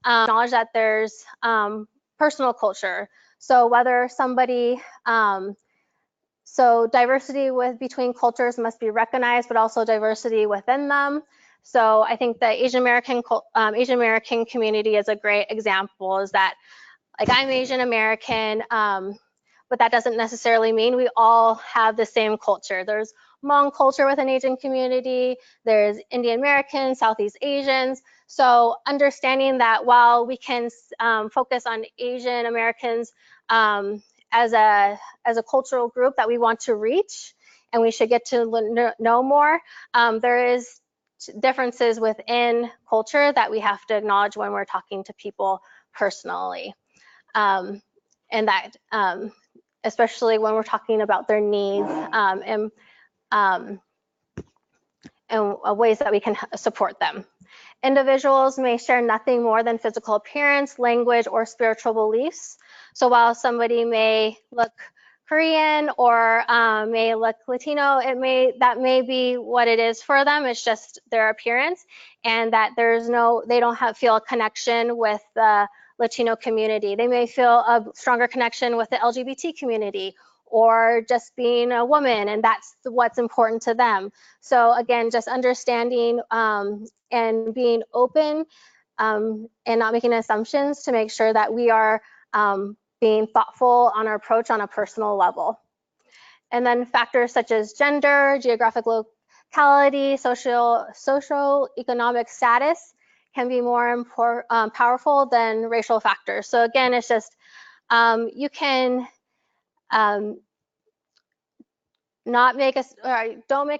acknowledge that there's personal culture. So whether somebody, so diversity between cultures must be recognized, but also diversity within them. So I think the Asian American community is a great example. Is that, like, I'm Asian American, but that doesn't necessarily mean we all have the same culture. There's Hmong culture within Asian community. There's Indian Americans, Southeast Asians. So understanding that while we can focus on Asian Americans as a cultural group that we want to reach, and we should get to know more, there is differences within culture that we have to acknowledge when we're talking to people personally, and that especially when we're talking about their needs and ways that we can support them. Individuals may share nothing more than physical appearance, language, or spiritual beliefs. So while somebody may look Korean or may look Latino, that may be what it is for them. It's just their appearance, and that they don't feel a connection with the Latino community. They may feel a stronger connection with the LGBT community, or just being a woman, and that's what's important to them. So again, just understanding and being open and not making assumptions to make sure that we are being thoughtful on our approach on a personal level. And then factors such as gender, geographic locality, socio-economic status can be more powerful than racial factors. So again, it's just you can don't make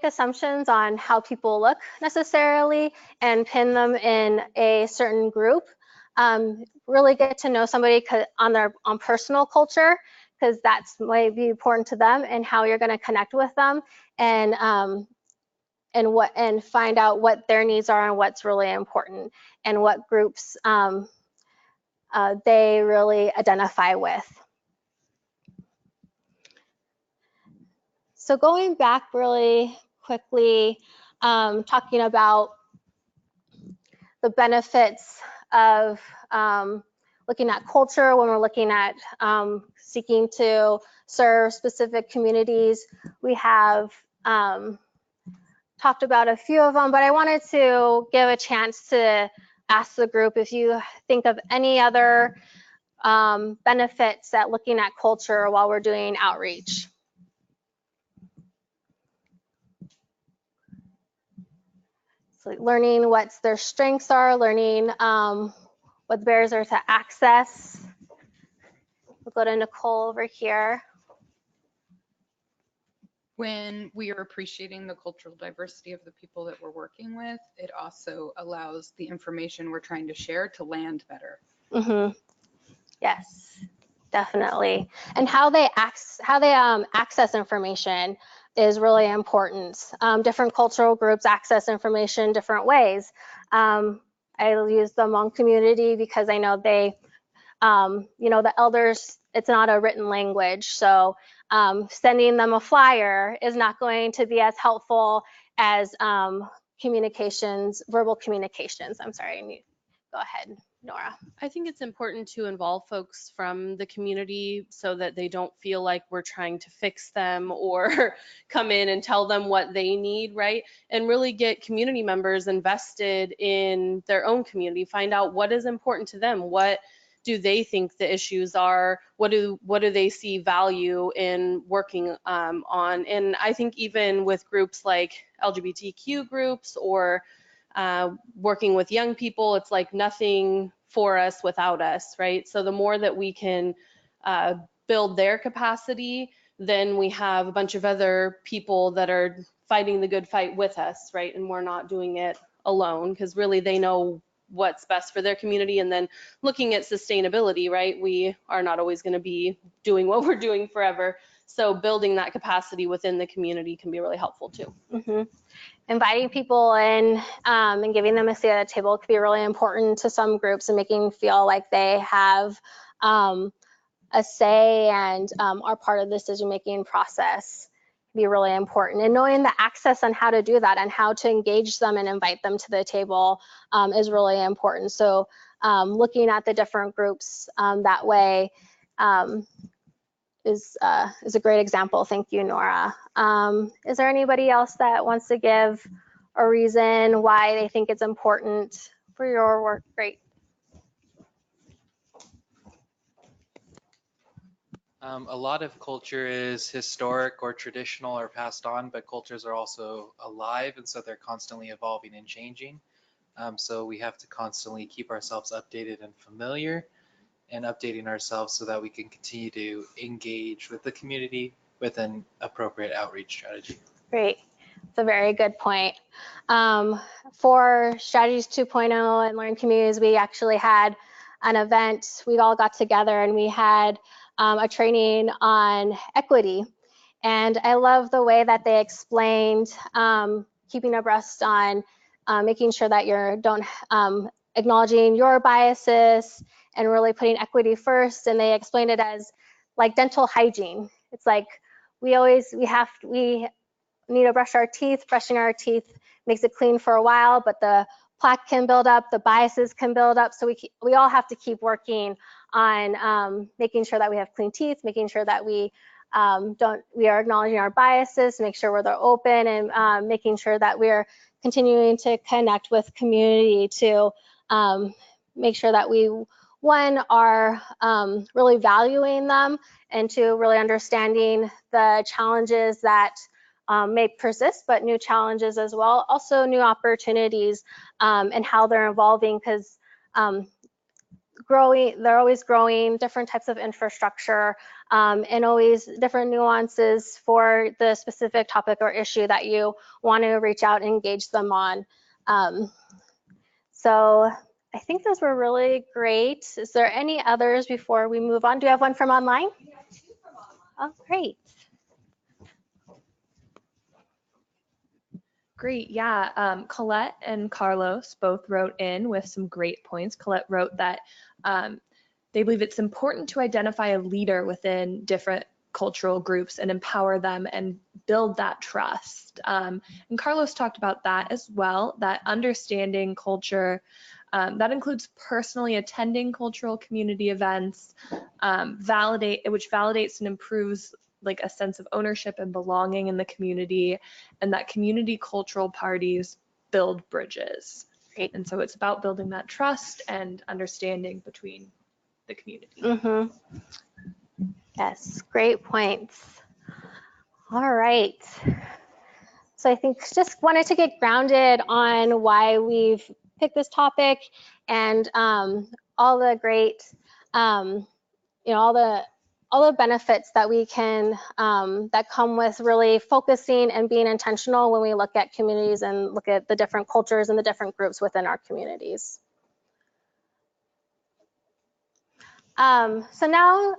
assumptions on how people look necessarily and pin them in a certain group. Really get to know somebody on personal culture, because that's might be important to them, and how you're going to connect with them, and find out what their needs are and what's really important, and what groups they really identify with. So going back really quickly, talking about the benefits of looking at culture when we're looking at seeking to serve specific communities. We have talked about a few of them, but I wanted to give a chance to ask the group if you think of any other benefits at looking at culture while we're doing outreach. So learning what their strengths are, learning what the barriers are to access. We'll go to Nicole over here. When we are appreciating the cultural diversity of the people that we're working with, it also allows the information we're trying to share to land better. Mm-hmm. Yes, definitely. And how they access information is really important. Different cultural groups access information different ways. I use the Hmong community because I know they, the elders, it's not a written language. So sending them a flyer is not going to be as helpful as verbal communications. I'm sorry, go ahead, Nora. I think it's important to involve folks from the community so that they don't feel like we're trying to fix them or come in and tell them what they need, right? And really get community members invested in their own community, find out what is important to them, what do they think the issues are, what do they see value in working on. And I think even with groups like LGBTQ groups or working with young people, it's like nothing for us without us, right? So the more that we can build their capacity, then we have a bunch of other people that are fighting the good fight with us, right? And we're not doing it alone, because really they know what's best for their community. And then looking at sustainability, right? We are not always going to be doing what we're doing forever. So building that capacity within the community can be really helpful too. Mm-hmm. Inviting people in and giving them a seat at the table could be really important to some groups, and making them feel like they have a say and are part of the decision-making process can be really important. And knowing the access on how to do that and how to engage them and invite them to the table is really important. So looking at the different groups that way is a great example. Thank you, Nora. Is there anybody else that wants to give a reason why they think it's important for your work? Great. A lot of culture is historic or traditional or passed on, but cultures are also alive, and so they're constantly evolving and changing. So we have to constantly keep ourselves updated and familiar, and updating ourselves so that we can continue to engage with the community with an appropriate outreach strategy. Great. It's a very good point. For Strategies 2.0 and Learning Communities, we actually had an event. We all got together and we had a training on equity. And I love the way that they explained keeping abreast on making sure that you're acknowledging your biases and really putting equity first. And they explained it as like dental hygiene. It's like we need to brush our teeth. Brushing our teeth makes it clean for a while, but the plaque can build up, the biases can build up. So we all have to keep working on making sure that we have clean teeth, making sure that we are acknowledging our biases, make sure they're open, and making sure that we're continuing to connect with community to make sure that we, one, are really valuing them, and two, really understanding the challenges that may persist, but new challenges as well. Also new opportunities and how they're evolving, because they're always growing, different types of infrastructure, and always different nuances for the specific topic or issue that you want to reach out and engage them on. So I think those were really great. Is there any others before we move on? Do you have one from online? We have 2 from online. Oh, great. Great, yeah. Colette and Carlos both wrote in with some great points. Colette wrote that they believe it's important to identify a leader within different cultural groups and empower them and build that trust. And Carlos talked about that as well, that understanding culture, that includes personally attending cultural community events, which validates and improves like a sense of ownership and belonging in the community, and that community cultural parties build bridges. Great. And so it's about building that trust and understanding between the community. Mm-hmm. Yes, great points. All right. So I think just wanted to get grounded on why we've picked this topic and all the great, all the benefits that we can, that come with really focusing and being intentional when we look at communities and look at the different cultures and the different groups within our communities. So now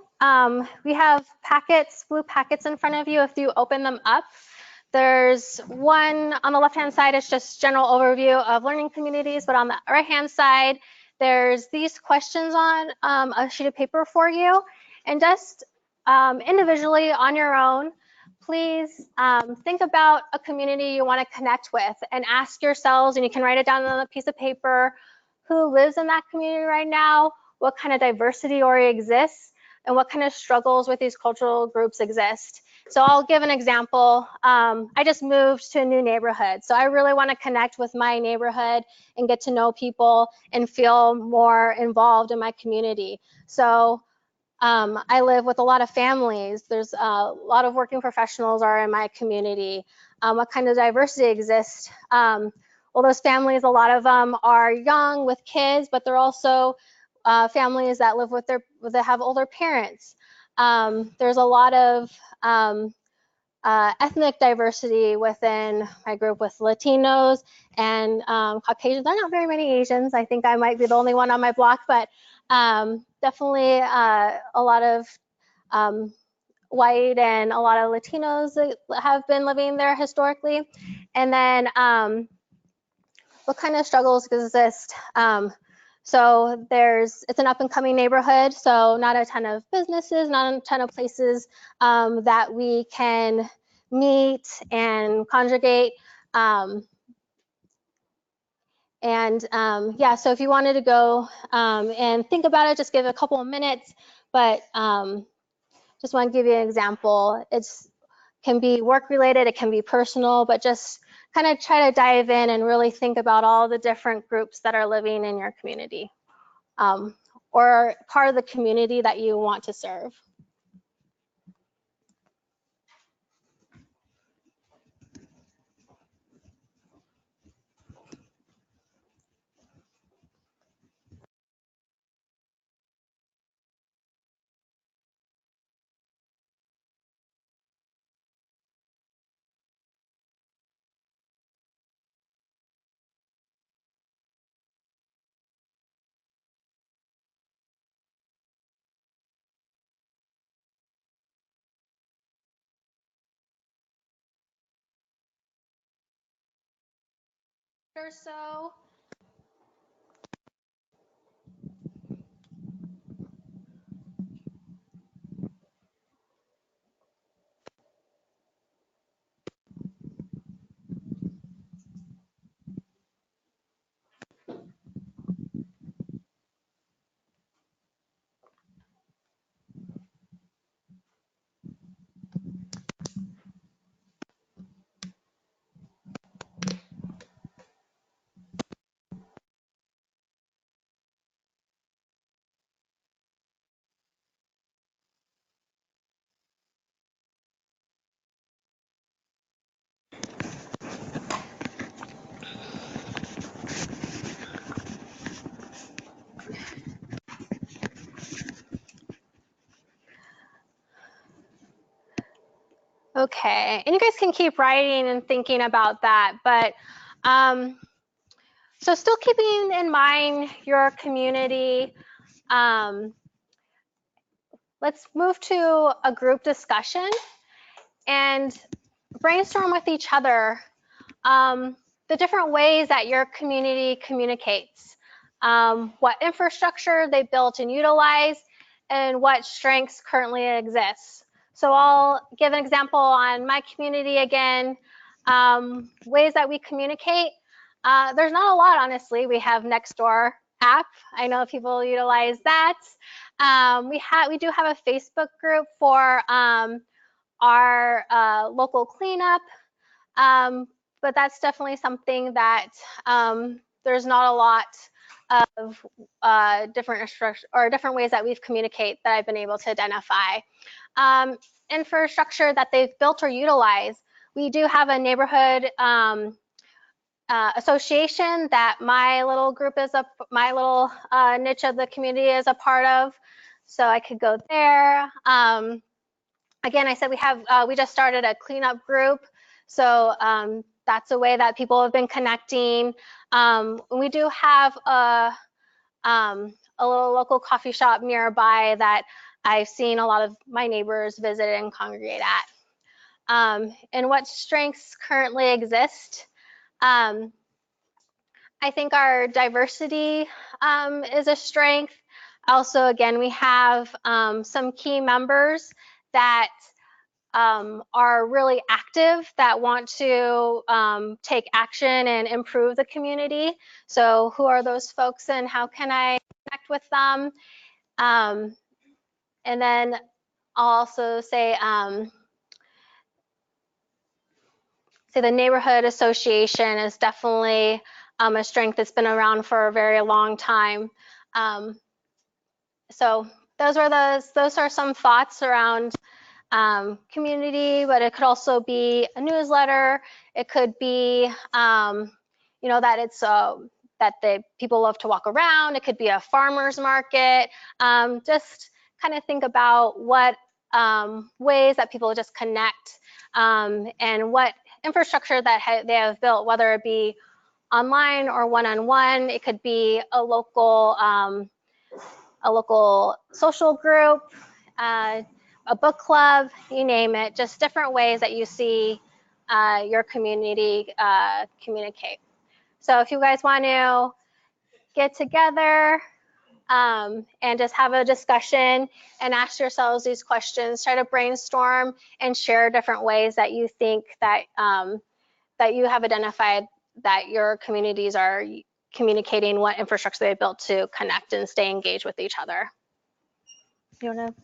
we have packets, blue packets in front of you. If you open them up, there's one on the left-hand side, it's just general overview of learning communities, but on the right-hand side, there's these questions on a sheet of paper for you. And just individually on your own, please think about a community you want to connect with and ask yourselves, and you can write it down on a piece of paper, who lives in that community right now, what kind of diversity already exists, and what kind of struggles with these cultural groups exist. So I'll give an example. I just moved to a new neighborhood, so I really want to connect with my neighborhood and get to know people and feel more involved in my community. So I live with a lot of families. There's a lot of working professionals are in my community. What kind of diversity exists? Well, those families, a lot of them are young with kids, but they're also families that live with that have older parents. There's a lot of ethnic diversity within my group, with Latinos and Caucasians. There are not very many Asians. I think I might be the only one on my block, but definitely a lot of white and a lot of Latinos that have been living there historically. And then what kind of struggles exist? So it's an up and coming neighborhood, so not a ton of businesses, not a ton of places that we can meet and conjugate. Yeah, so if you wanted to go and think about it, just give it a couple of minutes. But just want to give you an example. It's can be work related, it can be personal, but just kind of try to dive in and really think about all the different groups that are living in your community or part of the community that you want to serve. Or so. Okay, and you guys can keep writing and thinking about that, but so still keeping in mind your community, let's move to a group discussion and brainstorm with each other the different ways that your community communicates, what infrastructure they built and utilize, and what strengths currently exist. So I'll give an example on my community again, ways that we communicate. There's not a lot, honestly. We have Nextdoor app. I know people utilize that. We do have a Facebook group for our local cleanup, but that's definitely something that there's not a lot of different ways that we've communicate that I've been able to identify. Infrastructure that they've built or utilized. We do have a neighborhood association that my little group is my little niche of the community is a part of. So I could go there. Again, I said we just started a cleanup group. So that's a way that people have been connecting. We do have a little local coffee shop nearby that I've seen a lot of my neighbors visit and congregate at. And what strengths currently exist? I think our diversity is a strength. Also, again, we have some key members that are really active, that want to take action and improve the community. So who are those folks and how can I connect with them? And then I'll also say the neighborhood association is definitely a strength that's been around for a very long time. So those are some thoughts around community, but it could also be a newsletter. It could be, that it's that the people love to walk around. It could be a farmer's market. Just kind of think about what ways that people just connect and what infrastructure that they have built, whether it be online or one-on-one. It could be a local social group, a book club, you name it, just different ways that you see your community communicate. So if you guys want to get together, and just have a discussion and ask yourselves these questions. Try to brainstorm and share different ways that you think that that you have identified that your communities are communicating what infrastructure they built to connect and stay engaged with each other. You want to?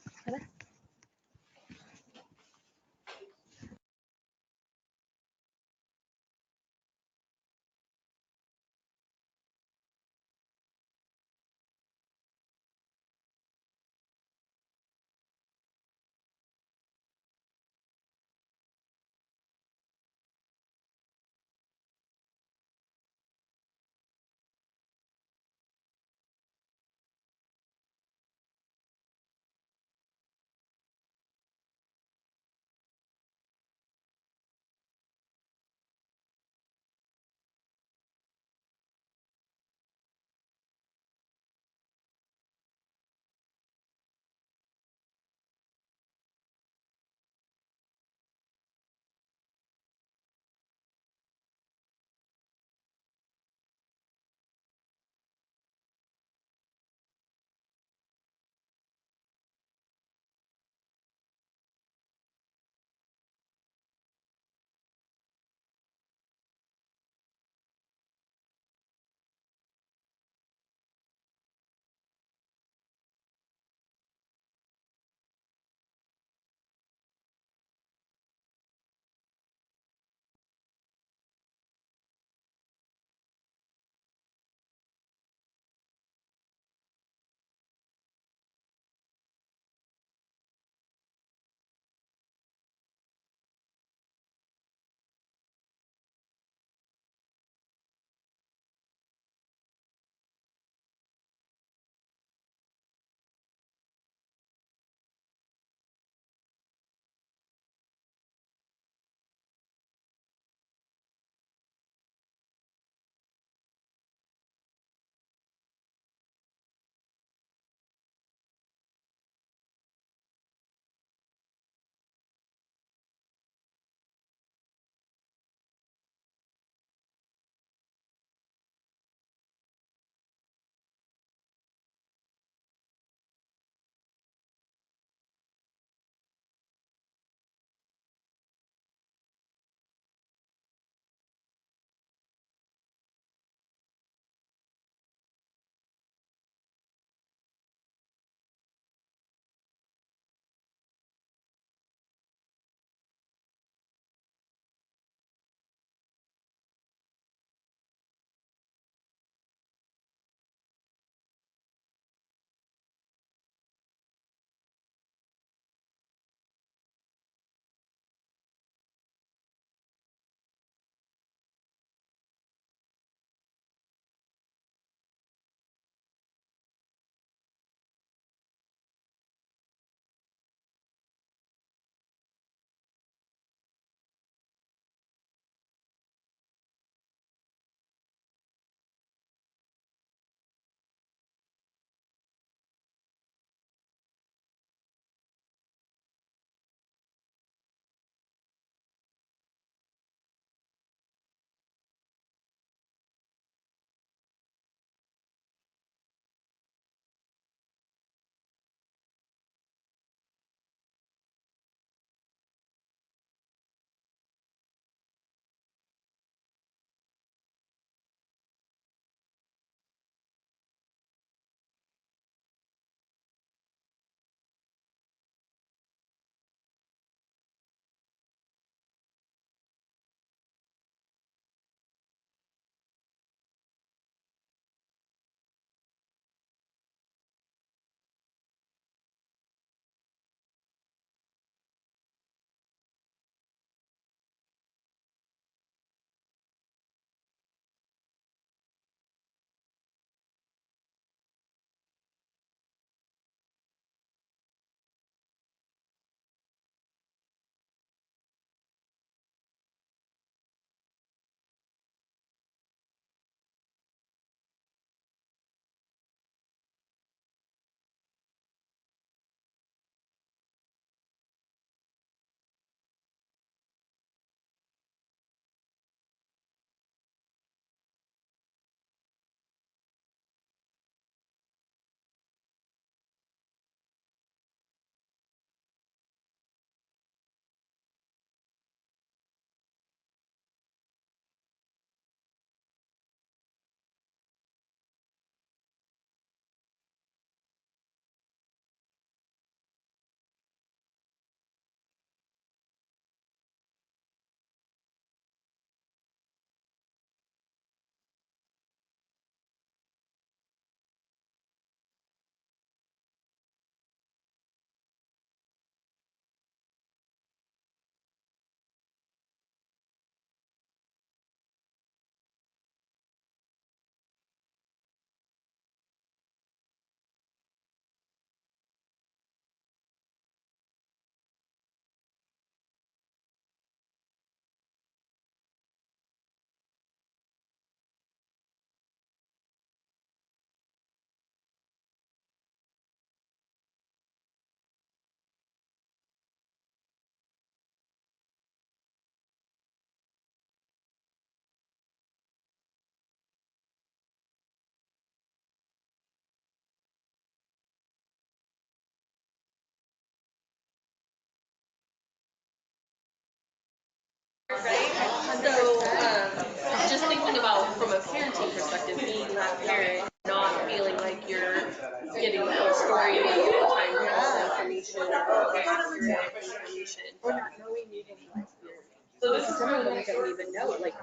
Just thinking about from a parenting perspective, being that parent, not feeling like you're getting the full story maybe all the time, with all the information or accurate information, or not knowing even what you're. So this is some of them you don't even know, like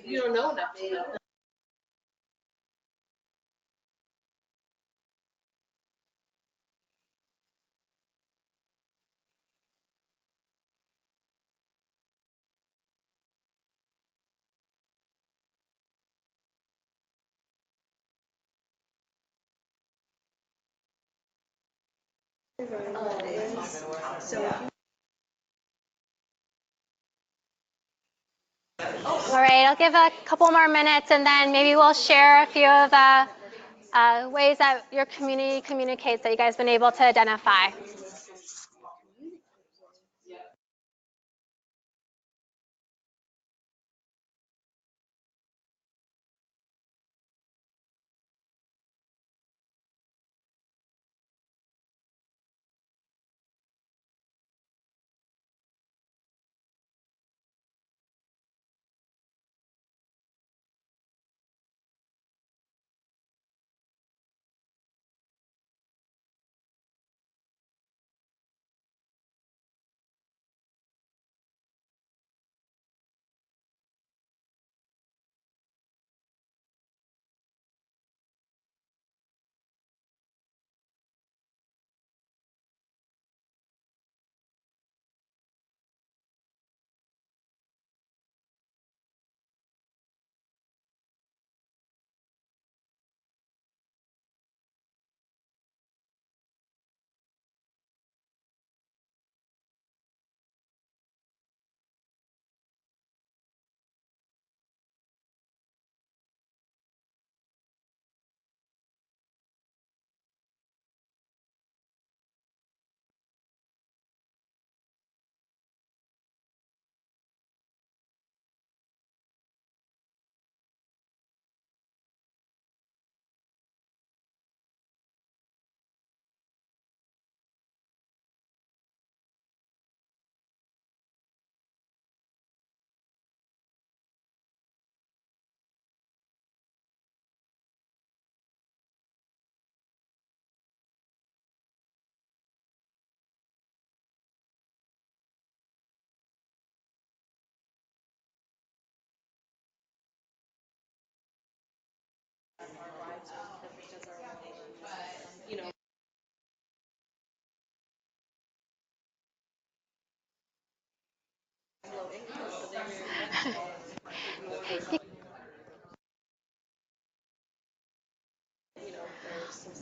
you don't know enough to know. All right, I'll give a couple more minutes and then maybe we'll share a few of the ways that your community communicates that you guys have been able to identify.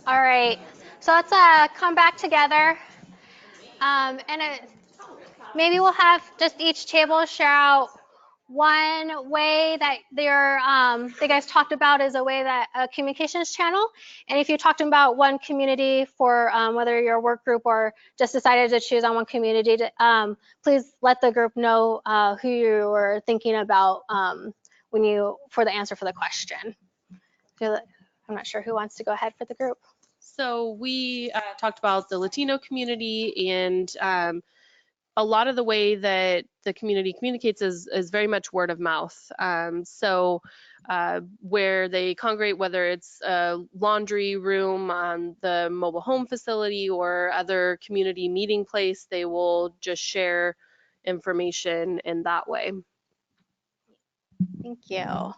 All right, so let's come back together. Maybe we'll have just each table share out one way that you guys talked about is a way that a communications channel. And if you talked about one community for whether you're a work group or just decided to choose on one community, please let the group know who you were thinking about for the answer for the question. I'm not sure who wants to go ahead for the group. So we talked about the Latino community, and a lot of the way that the community communicates is very much word of mouth. Where they congregate, whether it's a laundry room on the mobile home facility or other community meeting place, they will just share information in that way. Thank you.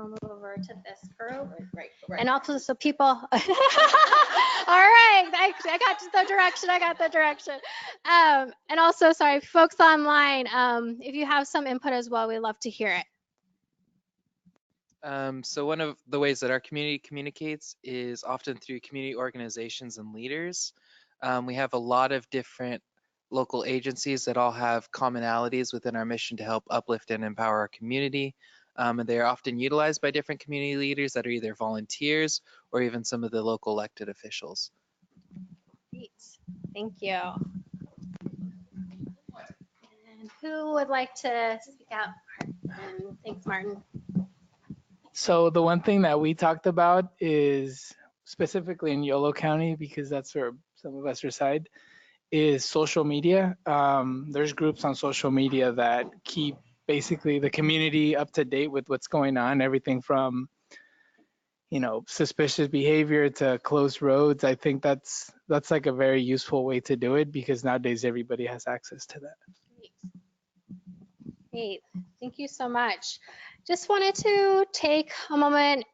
I'll move over to this group. Right. And also, so people. All right, I got the direction. And also, sorry, folks online, if you have some input as well, we'd love to hear it. So one of the ways that our community communicates is often through community organizations and leaders. We have a lot of different local agencies that all have commonalities within our mission to help uplift and empower our community. And they are often utilized by different community leaders that are either volunteers or even some of the local elected officials. Great. Thank you. And who would like to speak out? And thanks, Martin. So the one thing that we talked about is specifically in Yolo County, because that's where some of us reside, is social media. There's groups on social media that keep basically the community up to date with what's going on, everything from, suspicious behavior to closed roads. I think that's like a very useful way to do it, because nowadays everybody has access to that. Great. Thank you so much. Just wanted to take a moment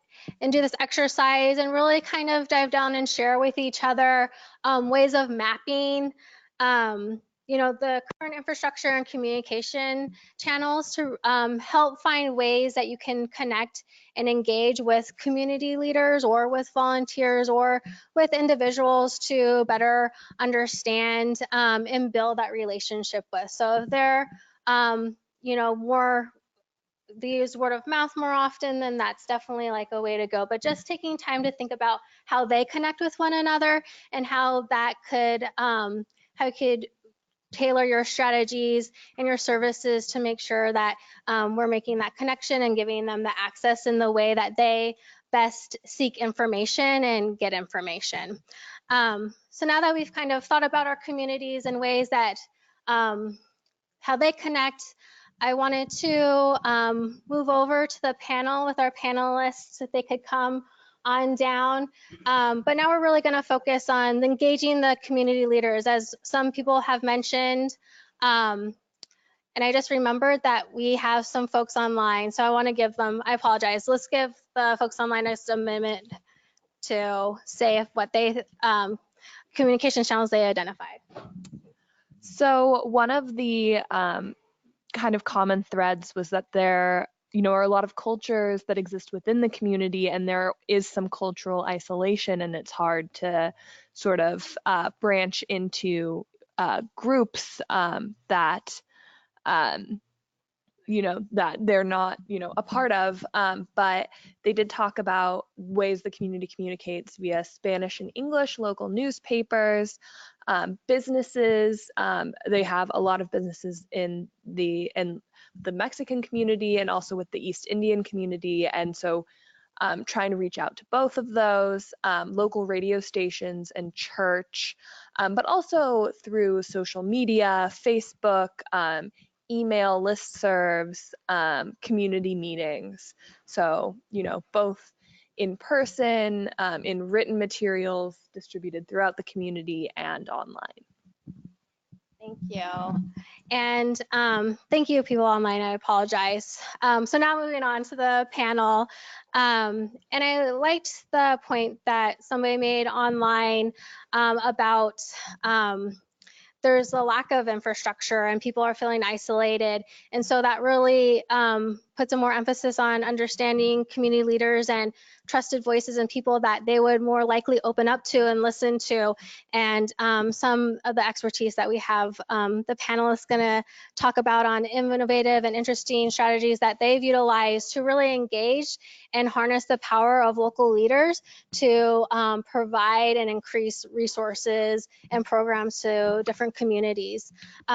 and do this exercise and really kind of dive down and share with each other ways of mapping the current infrastructure and communication channels to help find ways that you can connect and engage with community leaders or with volunteers or with individuals to better understand and build that relationship with. So if they're they use word of mouth more often, then that's definitely like a way to go. But just taking time to think about how they connect with one another and how that could, how you could tailor your strategies and your services to make sure that we're making that connection and giving them the access in the way that they best seek information and get information. So now that we've kind of thought about our communities and ways that how they connect, I wanted to move over to the panel with our panelists if they could come on down. But now we're really going to focus on engaging the community leaders, as some people have mentioned. And I just remembered that we have some folks online, so I want to give them, I apologize, let's give the folks online just a minute to say what they, communication channels they identified. So one of the kind of common threads was that there are a lot of cultures that exist within the community, and there is some cultural isolation, and it's hard to sort of branch into groups that that they're not a part of, but they did talk about ways the community communicates via Spanish and English, local newspapers, businesses. They have a lot of businesses in the Mexican community and also with the East Indian community, and so trying to reach out to both of those, local radio stations and church, but also through social media, Facebook, email listservs, community meetings. So, both in person, in written materials distributed throughout the community, and online. Thank you. And thank you, people online. I apologize. So now moving on to the panel. And I liked the point that somebody made online about there's a lack of infrastructure and people are feeling isolated. And so that really puts a more emphasis on understanding community leaders and trusted voices and people that they would more likely open up to and listen to. And some of the expertise that we have, the panelists gonna talk about on innovative and interesting strategies that they've utilized to really engage and harness the power of local leaders to provide and increase resources and programs to different communities.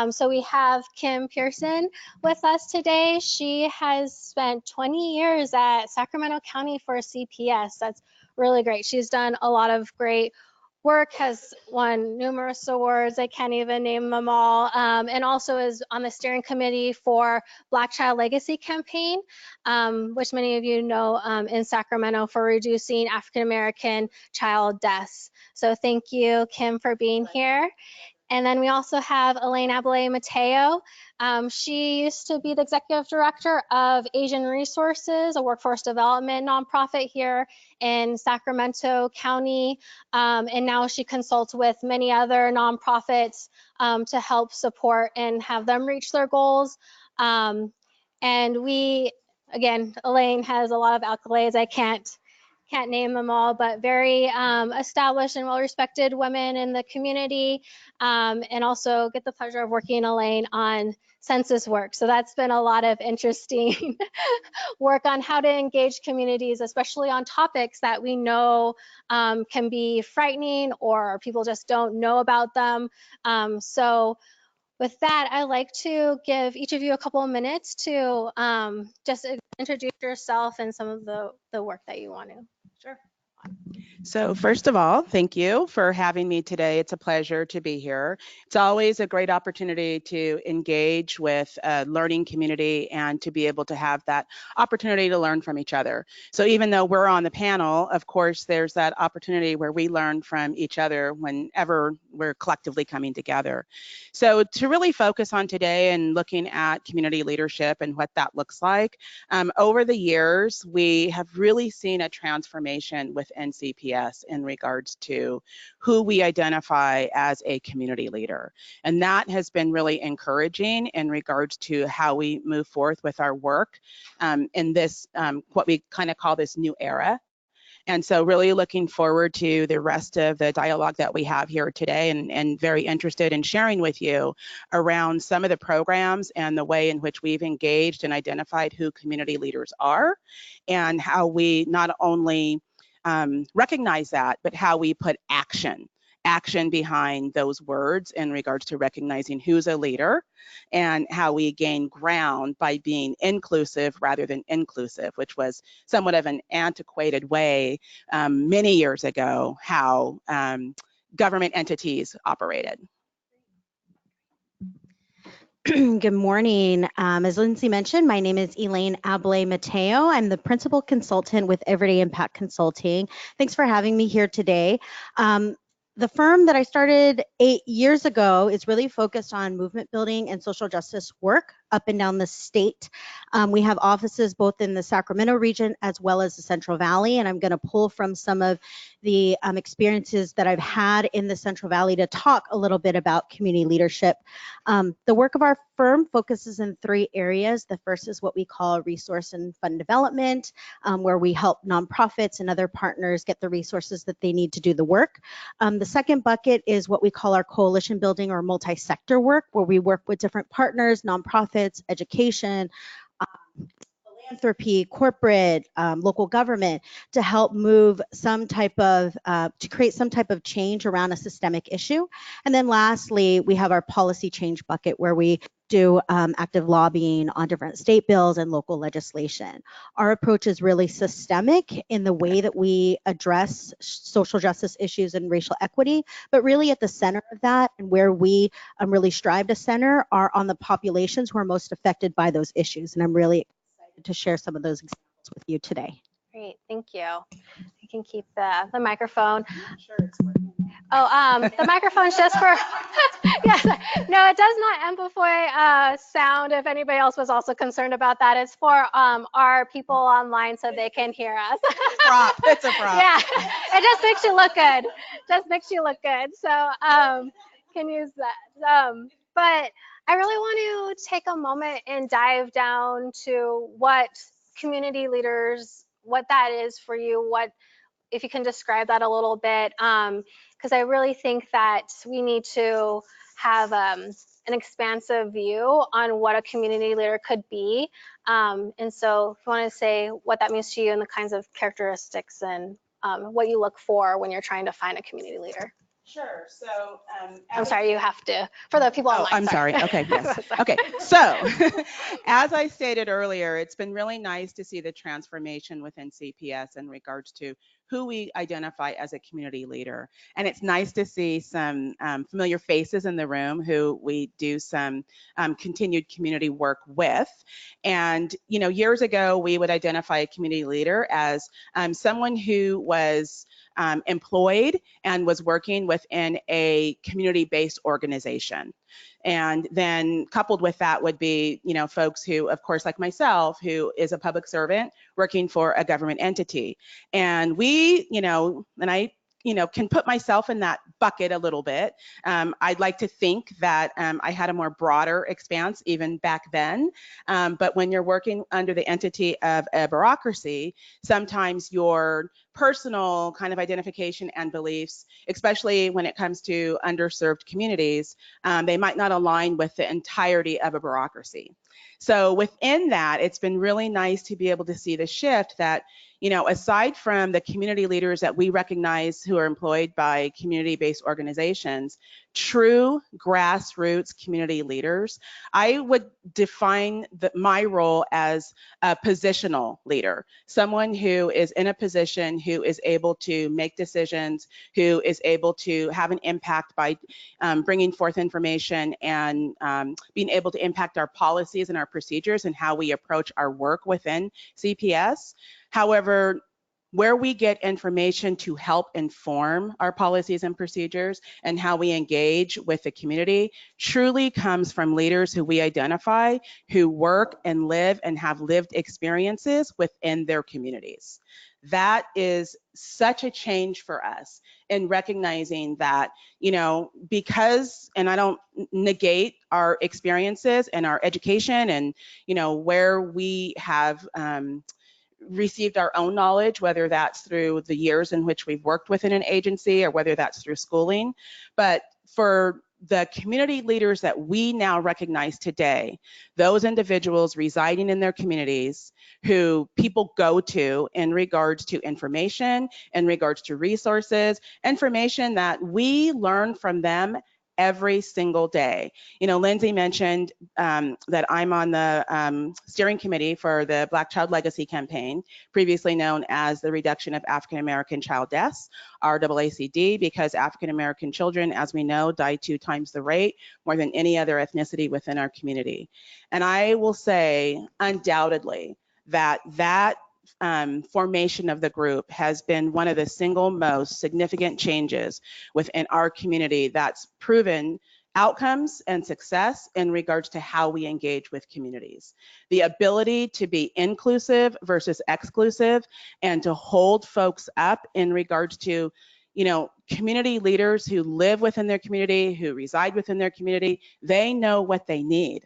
So we have Kim Pearson with us today. She has spent 20 years at Sacramento County for CPS. That's really great. She's done a lot of great work, has won numerous awards. I can't even name them all. And also is on the steering committee for Black Child Legacy Campaign, which many of you know in Sacramento, for reducing African-American child deaths. So thank you, Kim, for being here. And then we also have Elaine Abelaye-Mateo. She used to be the executive director of Asian Resources, a workforce development nonprofit here in Sacramento County. And now she consults with many other nonprofits to help support and have them reach their goals. And we, again, Elaine has a lot of accolades. I can't name them all, but very established and well-respected women in the community, and also get the pleasure of working, Elaine, on census work. So that's been a lot of interesting work on how to engage communities, especially on topics that we know can be frightening or people just don't know about them. So with that, I'd like to give each of you a couple of minutes to just introduce yourself and some of the work that you want to. Sure. So first of all, thank you for having me today. It's a pleasure to be here. It's always a great opportunity to engage with a learning community and to be able to have that opportunity to learn from each other. So even though we're on the panel, of course, there's that opportunity where we learn from each other whenever we're collectively coming together. So to really focus on today and looking at community leadership and what that looks like, over the years, we have really seen a transformation within CPS in regards to who we identify as a community leader. And that has been really encouraging in regards to how we move forth with our work in this, what we kind of call this new era. And so really looking forward to the rest of the dialogue that we have here today, and very interested in sharing with you around some of the programs and the way in which we've engaged and identified who community leaders are, and how we not only recognize that, but how we put action behind those words in regards to recognizing who's a leader, and how we gain ground by being inclusive rather than inclusive, which was somewhat of an antiquated way many years ago how government entities operated. Good morning. As Lindsay mentioned, my name is Elaine Abelaye-Mateo. I'm the principal consultant with Everyday Impact Consulting. Thanks for having me here today. The firm that I started 8 years ago is really focused on movement building and social justice work up and down the state. We have offices both in the Sacramento region as well as the Central Valley, and I'm going to pull from some of the experiences that I've had in the Central Valley to talk a little bit about community leadership. The work of our firm focuses in 3 areas. The first is what we call resource and fund development, where we help nonprofits and other partners get the resources that they need to do the work. The second bucket is what we call our coalition building or multi-sector work, where we work with different partners, nonprofits, education, philanthropy, corporate, local government, to help move some type of, to create some type of change around a systemic issue. And then lastly, we have our policy change bucket, where we do active lobbying on different state bills and local legislation. Our approach is really systemic in the way that we address social justice issues and racial equity, but really at the center of that, and where we really strive to center, are on the populations who are most affected by those issues. And I'm really excited to share some of those examples with you today. Great, thank you. You can keep the microphone. Sure, it's working. Oh, the microphone's just for, yes, no, it does not amplify sound, if anybody else was also concerned about that. It's for our people online so they can hear us. Prop, it's a prop. Yeah, it just makes you look good. Just makes you look good. So can use that. But I really want to take a moment and dive down to what community leaders, what that is for you, what, if you can describe that a little bit, because I really think that we need to have an expansive view on what a community leader could be. And so if you want to say what that means to you and the kinds of characteristics and what you look for when you're trying to find a community leader. Sure. So I'm sorry, you have to, for the people online. I'm sorry. Okay, yes. Okay, so as I stated earlier, it's been really nice to see the transformation within CPS in regards to who we identify as a community leader. And it's nice to see some familiar faces in the room who we do some continued community work with. And, you know, years ago, we would identify a community leader as someone who was employed and was working within a community-based organization. And then coupled with that would be, you know, folks who, of course, like myself, who is a public servant working for a government entity. And we, you know, and I, you know, can put myself in that bucket a little bit. I'd like to think that I had a more broader expanse even back then. But when you're working under the entity of a bureaucracy, sometimes your personal kind of identification and beliefs, especially when it comes to underserved communities, they might not align with the entirety of a bureaucracy. So within that, it's been really nice to be able to see the shift that, you know, aside from the community leaders that we recognize who are employed by community-based organizations, true grassroots community leaders, I would define my role as a positional leader, someone who is in a position who is able to make decisions, who is able to have an impact by bringing forth information and being able to impact our policies and our procedures and how we approach our work within CPS. However, where we get information to help inform our policies and procedures and how we engage with the community truly comes from leaders who we identify, who work and live and have lived experiences within their communities. That is such a change for us in recognizing that, you know, because, and I don't negate our experiences and our education and, you know, where we have received our own knowledge, whether that's through the years in which we've worked within an agency or whether that's through schooling. But for the community leaders that we now recognize today, those individuals residing in their communities who people go to in regards to information, in regards to resources, information that we learn from them every single day. You know, Lindsay mentioned that I'm on the steering committee for the Black Child Legacy Campaign, previously known as the Reduction of African American Child Deaths, RAACD, because African American children, as we know, die 2 times the rate, more than any other ethnicity within our community. And I will say undoubtedly that formation of the group has been one of the single most significant changes within our community that's proven outcomes and success in regards to how we engage with communities. The ability to be inclusive versus exclusive and to hold folks up in regards to, you know, community leaders who live within their community, who reside within their community, they know what they need.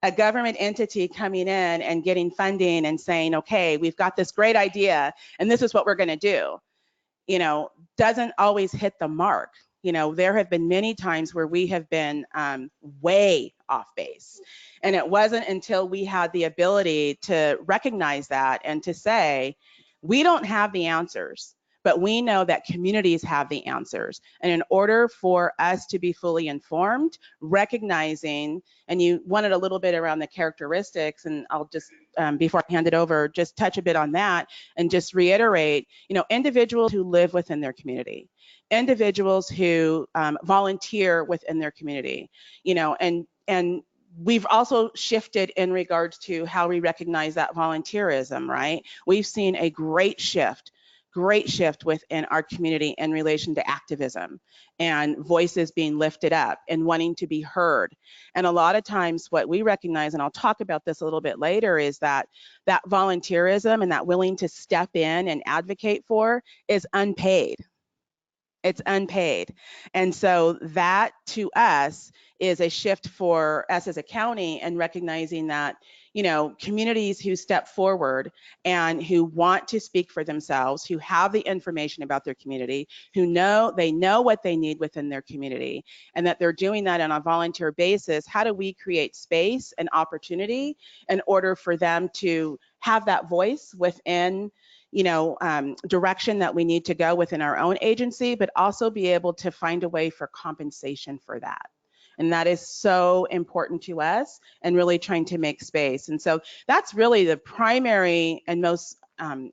A government entity coming in and getting funding and saying, okay, we've got this great idea and this is what we're going to do, you know, doesn't always hit the mark. You know, there have been many times where we have been way off base. And it wasn't until we had the ability to recognize that and to say, we don't have the answers, but we know that communities have the answers. And in order for us to be fully informed, recognizing, and you wanted a little bit around the characteristics, and I'll just, before I hand it over, just touch a bit on that and just reiterate, you know, individuals who live within their community, individuals who volunteer within their community, you know, and we've also shifted in regards to how we recognize that volunteerism, right? We've seen a great shift within our community in relation to activism and voices being lifted up and wanting to be heard. And a lot of times what we recognize, and I'll talk about this a little bit later, is that that volunteerism and that willing to step in and advocate for is unpaid. It's unpaid. And so that to us is a shift for us as a county and recognizing that, you know, communities who step forward and who want to speak for themselves, who have the information about their community, who know what they need within their community, and that they're doing that on a volunteer basis, how do we create space and opportunity in order for them to have that voice within, you know, direction that we need to go within our own agency, but also be able to find a way for compensation for that. And that is so important to us and really trying to make space. And so that's really the primary and most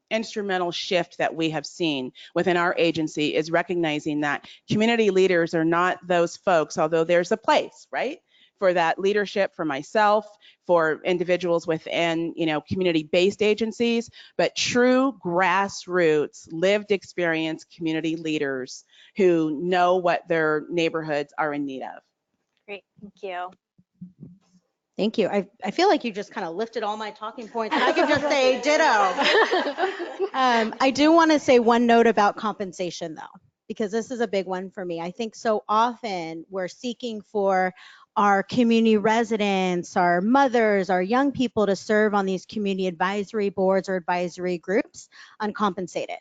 instrumental shift that we have seen within our agency, is recognizing that community leaders are not those folks, although there's a place, right, for that leadership for myself, for individuals within, you know, community-based agencies, but true grassroots, lived experience community leaders who know what their neighborhoods are in need of. Great, thank you. Thank you. I feel like you just kind of lifted all my talking points, and I can just say ditto. I do want to say one note about compensation, though, because this is a big one for me. I think so often we're seeking for our community residents, our mothers, our young people to serve on these community advisory boards or advisory groups uncompensated.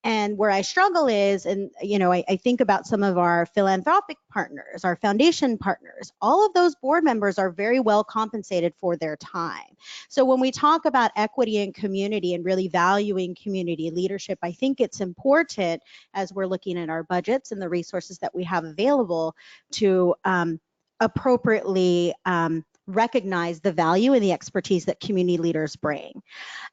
And where I struggle is, and you know, I think about some of our philanthropic partners, our foundation partners, all of those board members are very well compensated for their time. So when we talk about equity and community and really valuing community leadership, I think it's important, as we're looking at our budgets and the resources that we have available, to appropriately recognize the value and the expertise that community leaders bring.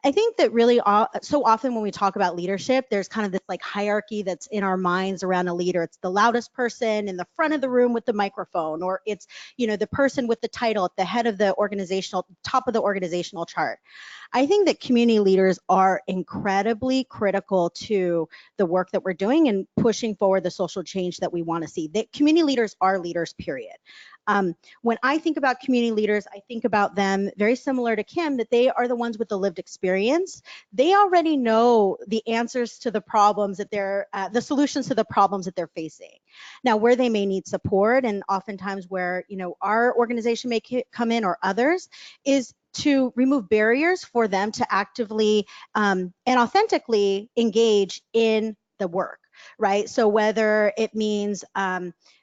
I think that really so often when we talk about leadership, there's kind of this like hierarchy that's in our minds around a leader. It's the loudest person in the front of the room with the microphone, or it's, you know, the person with the title at the head of the organizational, top of the organizational chart. I think that community leaders are incredibly critical to the work that we're doing and pushing forward the social change that we want to see. That community leaders are leaders, period. When I think about community leaders, I think about them very similar to Kim, that they are the ones with the lived experience. They already know the answers to the problems that the solutions to the problems that they're facing. Now, where they may need support, and oftentimes where, you know, our organization may come in or others, is to remove barriers for them to actively and authentically engage in the work, right? So whether it means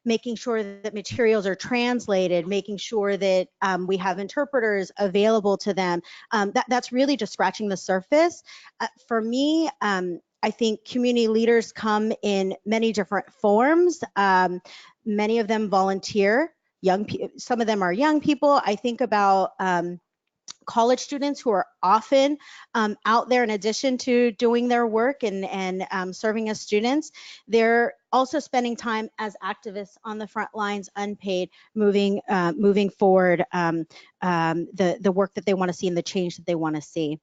making sure that materials are translated, making sure that we have interpreters available to them, that's really just scratching the surface. For me, I think community leaders come in many different forms. Many of them volunteer. Some of them are young people. I think about college students who are often out there in addition to doing their work and serving as students. They're also spending time as activists on the front lines, unpaid, moving forward the work that they want to see and the change that they want to see.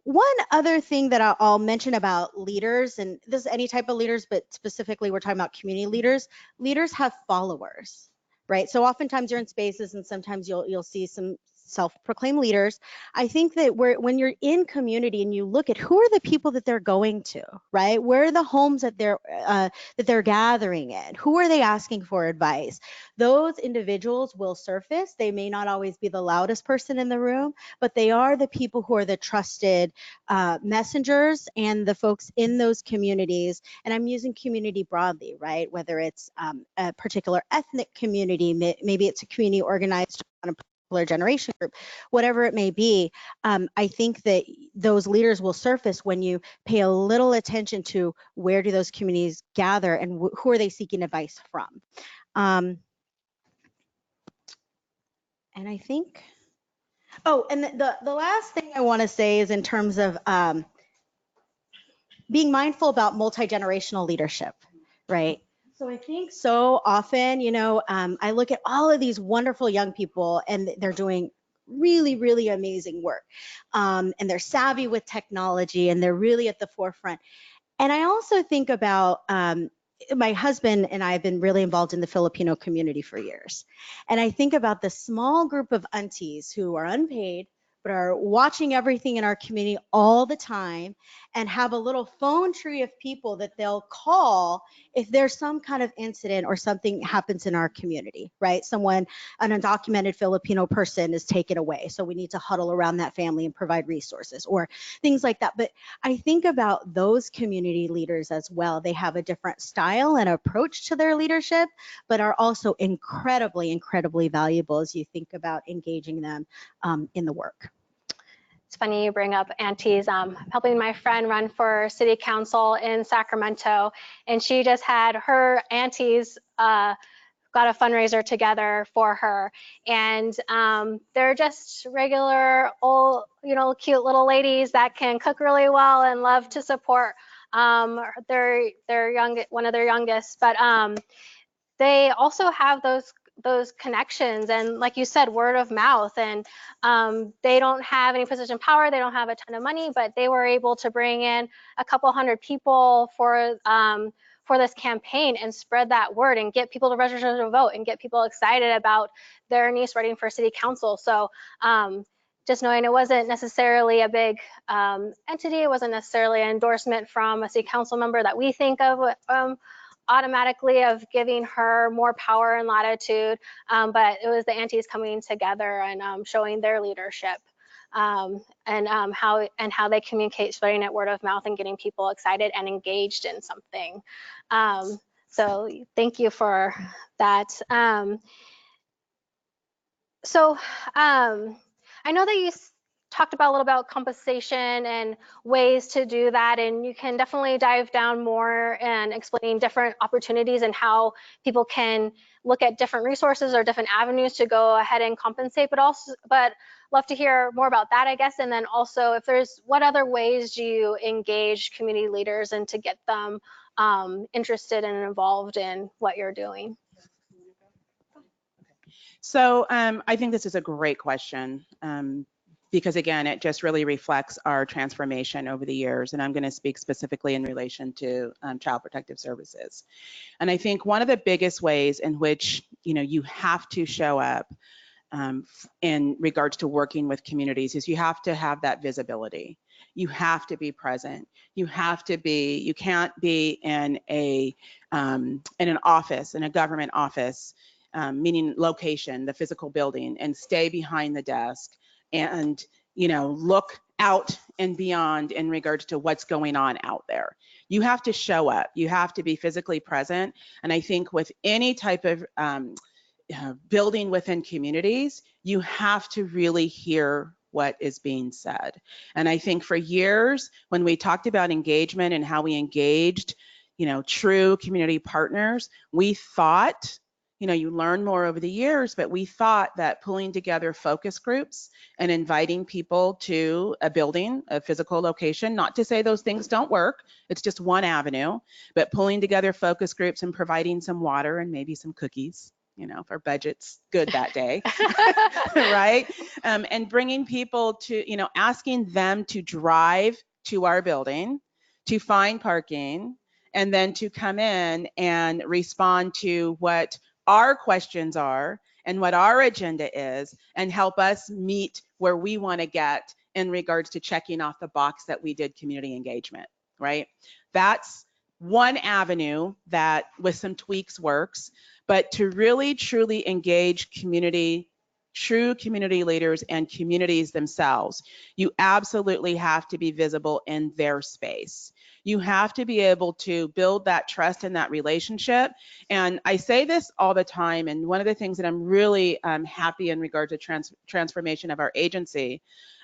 One other thing that I'll mention about leaders, and this is any type of leaders, but specifically we're talking about community leaders. Leaders have followers, right? So oftentimes you're in spaces and sometimes you'll see some self-proclaimed leaders. I think that when you're in community and you look at who are the people that they're going to, right? Where are the homes that they're gathering in? Who are they asking for advice? Those individuals will surface. They may not always be the loudest person in the room, but they are the people who are the trusted messengers and the folks in those communities. And I'm using community broadly, right? Whether it's a particular ethnic community, maybe it's a community organized on a particular generation group, whatever it may be. I think that those leaders will surface when you pay a little attention to where do those communities gather and who are they seeking advice from. And I think, oh, and the last thing I want to say is in terms of being mindful about multi-generational leadership, right? So I think so often, you know, I look at all of these wonderful young people and they're doing really, really amazing work. And they're savvy with technology and they're really at the forefront. And I also think about my husband and I have been really involved in the Filipino community for years. And I think about the small group of aunties who are unpaid, but are watching everything in our community all the time and have a little phone tree of people that they'll call if there's some kind of incident or something happens in our community, right? An undocumented Filipino person is taken away. So we need to huddle around that family and provide resources or things like that. But I think about those community leaders as well. They have a different style and approach to their leadership, but are also incredibly, incredibly valuable as you think about engaging them in the work. It's funny you bring up aunties. Helping my friend run for city council in Sacramento, and she just had her aunties got a fundraiser together for her, and they're just regular old, you know, cute little ladies that can cook really well and love to support their one of their youngest, but they also have those connections and, like you said, word of mouth, and they don't have any position power, they don't have a ton of money, but they were able to bring in a couple hundred people for this campaign and spread that word and get people to register to vote and get people excited about their niece running for city council. So just knowing it wasn't necessarily a big entity, it wasn't necessarily an endorsement from a city council member that we think of automatically of giving her more power and latitude, but it was the aunties coming together and showing their leadership and how they communicate, spreading it word of mouth and getting people excited and engaged in something. So thank you for that. So I know that you talked about a little about compensation and ways to do that, and you can definitely dive down more and explaining different opportunities and how people can look at different resources or different avenues to go ahead and compensate, but love to hear more about that, I guess. And then also, if there's, what other ways do you engage community leaders and to get them interested and involved in what you're doing? So I think this is a great question because, again, it just really reflects our transformation over the years. And I'm going to speak specifically in relation to Child Protective Services. And I think one of the biggest ways in which, you have to show up in regards to working with communities is you have to have that visibility. You have to be present. You can't be in an office, in a government office, meaning location, the physical building, and stay behind the desk and, look out and beyond in regards to what's going on out there. You have to show up. You have to be physically present. And I think with any type of building within communities, you have to really hear what is being said. And I think for years, when we talked about engagement and how we engaged, true community partners, we thought, you learn more over the years, but we thought that pulling together focus groups and inviting people to a building, a physical location, not to say those things don't work, it's just one avenue, but pulling together focus groups and providing some water and maybe some cookies, if our budget's good that day, right? And bringing people to, asking them to drive to our building, to find parking, and then to come in and respond to what our questions are and what our agenda is and help us meet where we want to get in regards to checking off the box that we did community engagement, right? That's one avenue that with some tweaks works, but to really truly engage true community leaders and communities themselves, you absolutely have to be visible in their space. You have to be able to build that trust and that relationship. And I say this all the time, and one of the things that I'm really happy in regard to transformation of our agency,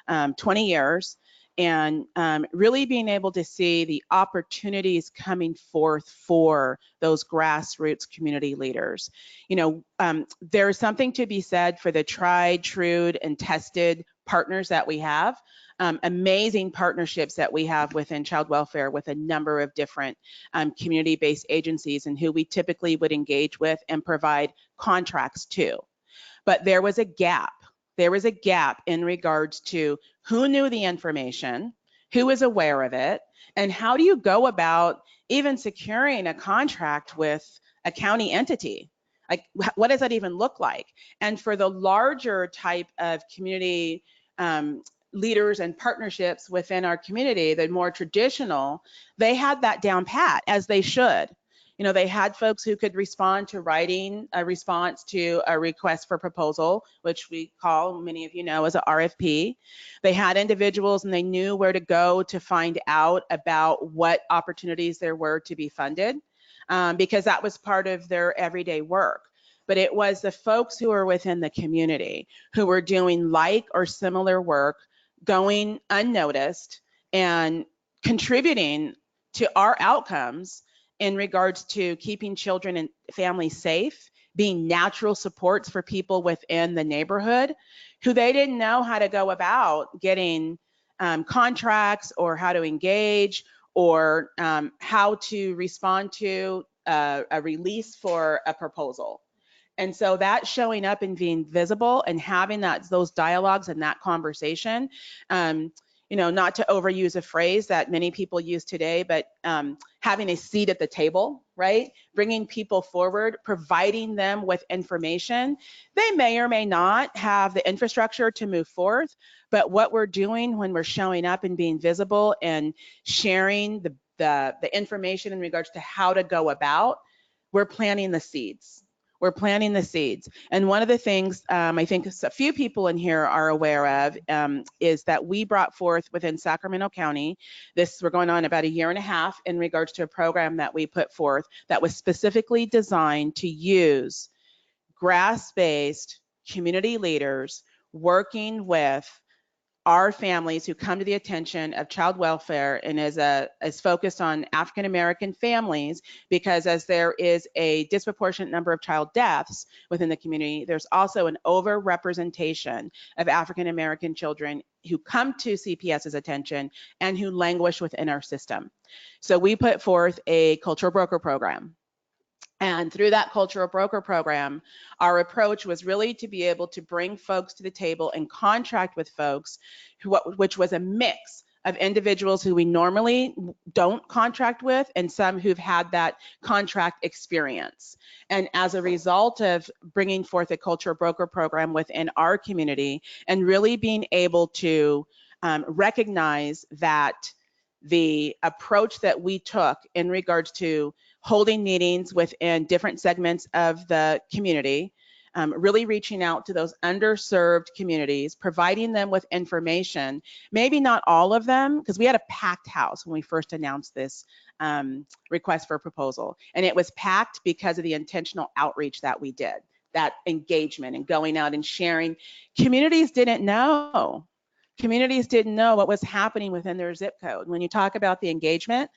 20 years, and really being able to see the opportunities coming forth for those grassroots community leaders. There's something to be said for the tried, true, and tested partners that we have. Amazing partnerships that we have within child welfare with a number of different community-based agencies and who we typically would engage with and provide contracts to. But there was a gap. There was a gap in regards to who knew the information, who was aware of it, and how do you go about even securing a contract with a county entity? Like, what does that even look like? And for the larger type of community leaders and partnerships within our community, the more traditional, they had that down pat, as they should. They had folks who could respond to writing a response to a request for proposal, which we call, many of you know, as a RFP. They had individuals and they knew where to go to find out about what opportunities there were to be funded, because that was part of their everyday work. But it was the folks who were within the community who were doing like or similar work, going unnoticed and contributing to our outcomes in regards to keeping children and families safe, being natural supports for people within the neighborhood who they didn't know how to go about getting contracts or how to engage or how to respond to a release for a proposal. And so that showing up and being visible and having those dialogues and that conversation, not to overuse a phrase that many people use today, but having a seat at the table, right? Bringing people forward, providing them with information. They may or may not have the infrastructure to move forth, but what we're doing when we're showing up and being visible and sharing the information in regards to how to go about, we're planting the seeds. We're planting the seeds. And one of the things I think a few people in here are aware of is that we brought forth within Sacramento County, we're going on about a year and a half in regards to a program that we put forth that was specifically designed to use grass-based community leaders working with are families who come to the attention of child welfare and is focused on African American families, because as there is a disproportionate number of child deaths within the community, there's also an overrepresentation of African American children who come to CPS's attention and who languish within our system. So we put forth a cultural broker program. And through that cultural broker program, our approach was really to be able to bring folks to the table and contract with folks, which was a mix of individuals who we normally don't contract with and some who've had that contract experience. And as a result of bringing forth a cultural broker program within our community and really being able to recognize that the approach that we took in regards to holding meetings within different segments of the community, really reaching out to those underserved communities, providing them with information, maybe not all of them, because we had a packed house when we first announced this request for proposal. And it was packed because of the intentional outreach that we did, that engagement and going out and sharing. Communities didn't know. Communities didn't know what was happening within their zip code. When you talk about the engagement,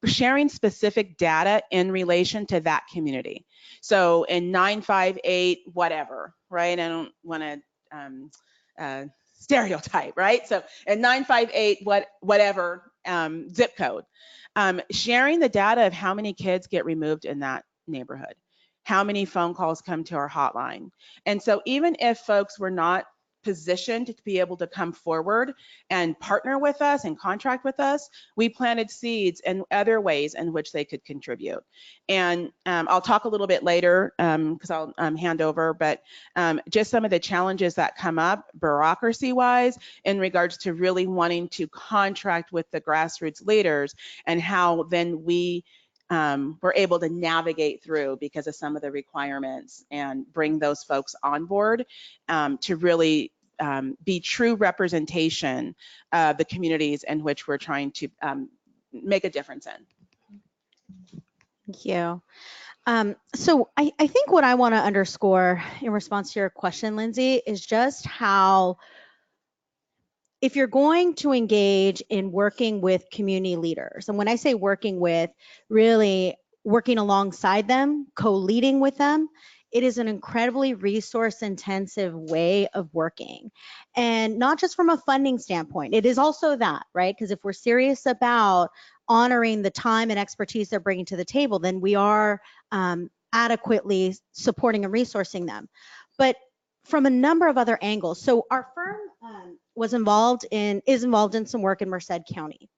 sharing specific data in relation to that community. So in 958, whatever, right? I don't want to stereotype, right? So in 958, whatever zip code, sharing the data of how many kids get removed in that neighborhood, how many phone calls come to our hotline. And so even if folks were not positioned to be able to come forward and partner with us and contract with us, we planted seeds and other ways in which they could contribute. And I'll talk a little bit later because I'll hand over, but just some of the challenges that come up bureaucracy-wise in regards to really wanting to contract with the grassroots leaders and how then we we're able to navigate through because of some of the requirements and bring those folks on board to really be true representation of the communities in which we're trying to make a difference in. Thank you. So I think what I want to underscore in response to your question, Lindsay, is just how if you're going to engage in working with community leaders, and when I say working with, really working alongside them, co-leading with them, it is an incredibly resource-intensive way of working. And not just from a funding standpoint, it is also that, right? Because if we're serious about honoring the time and expertise they're bringing to the table, then we are adequately supporting and resourcing them. But from a number of other angles. So our firm is involved in some work in Merced County.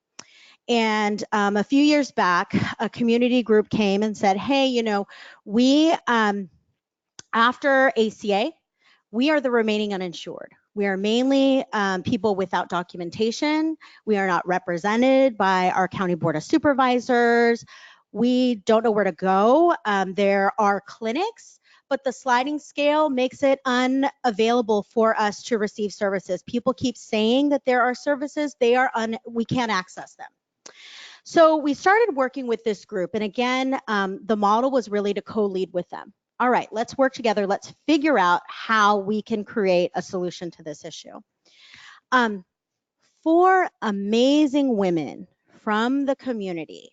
And a few years back, a community group came and said, hey, you know, we, after ACA, we are the remaining uninsured. We are mainly people without documentation. We are not represented by our county board of supervisors. We don't know where to go. There are clinics, but the sliding scale makes it unavailable for us to receive services. People keep saying that there are services, we can't access them. So we started working with this group, and again, the model was really to co-lead with them. All right, let's work together. Let's figure out how we can create a solution to this issue. 4 amazing women from the community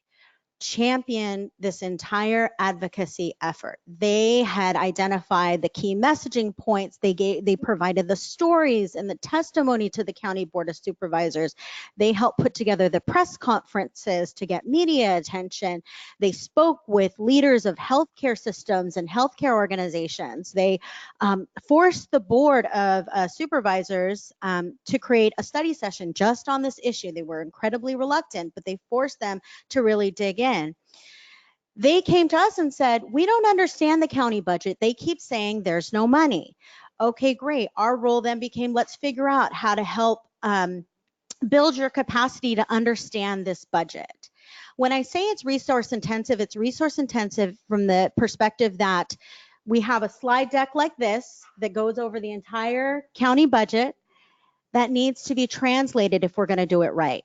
championed this entire advocacy effort. They had identified the key messaging points. They provided the stories and the testimony to the county board of supervisors. They helped put together the press conferences to get media attention. They spoke with leaders of healthcare systems and healthcare organizations. They forced the board of supervisors to create a study session just on this issue. They were incredibly reluctant, but they forced them to really dig in. They came to us and said, we don't understand the county budget. They keep saying there's no money. Okay, great. Our role then became, let's figure out how to help build your capacity to understand this budget. When I say it's resource intensive from the perspective that we have a slide deck like this that goes over the entire county budget that needs to be translated if we're going to do it right.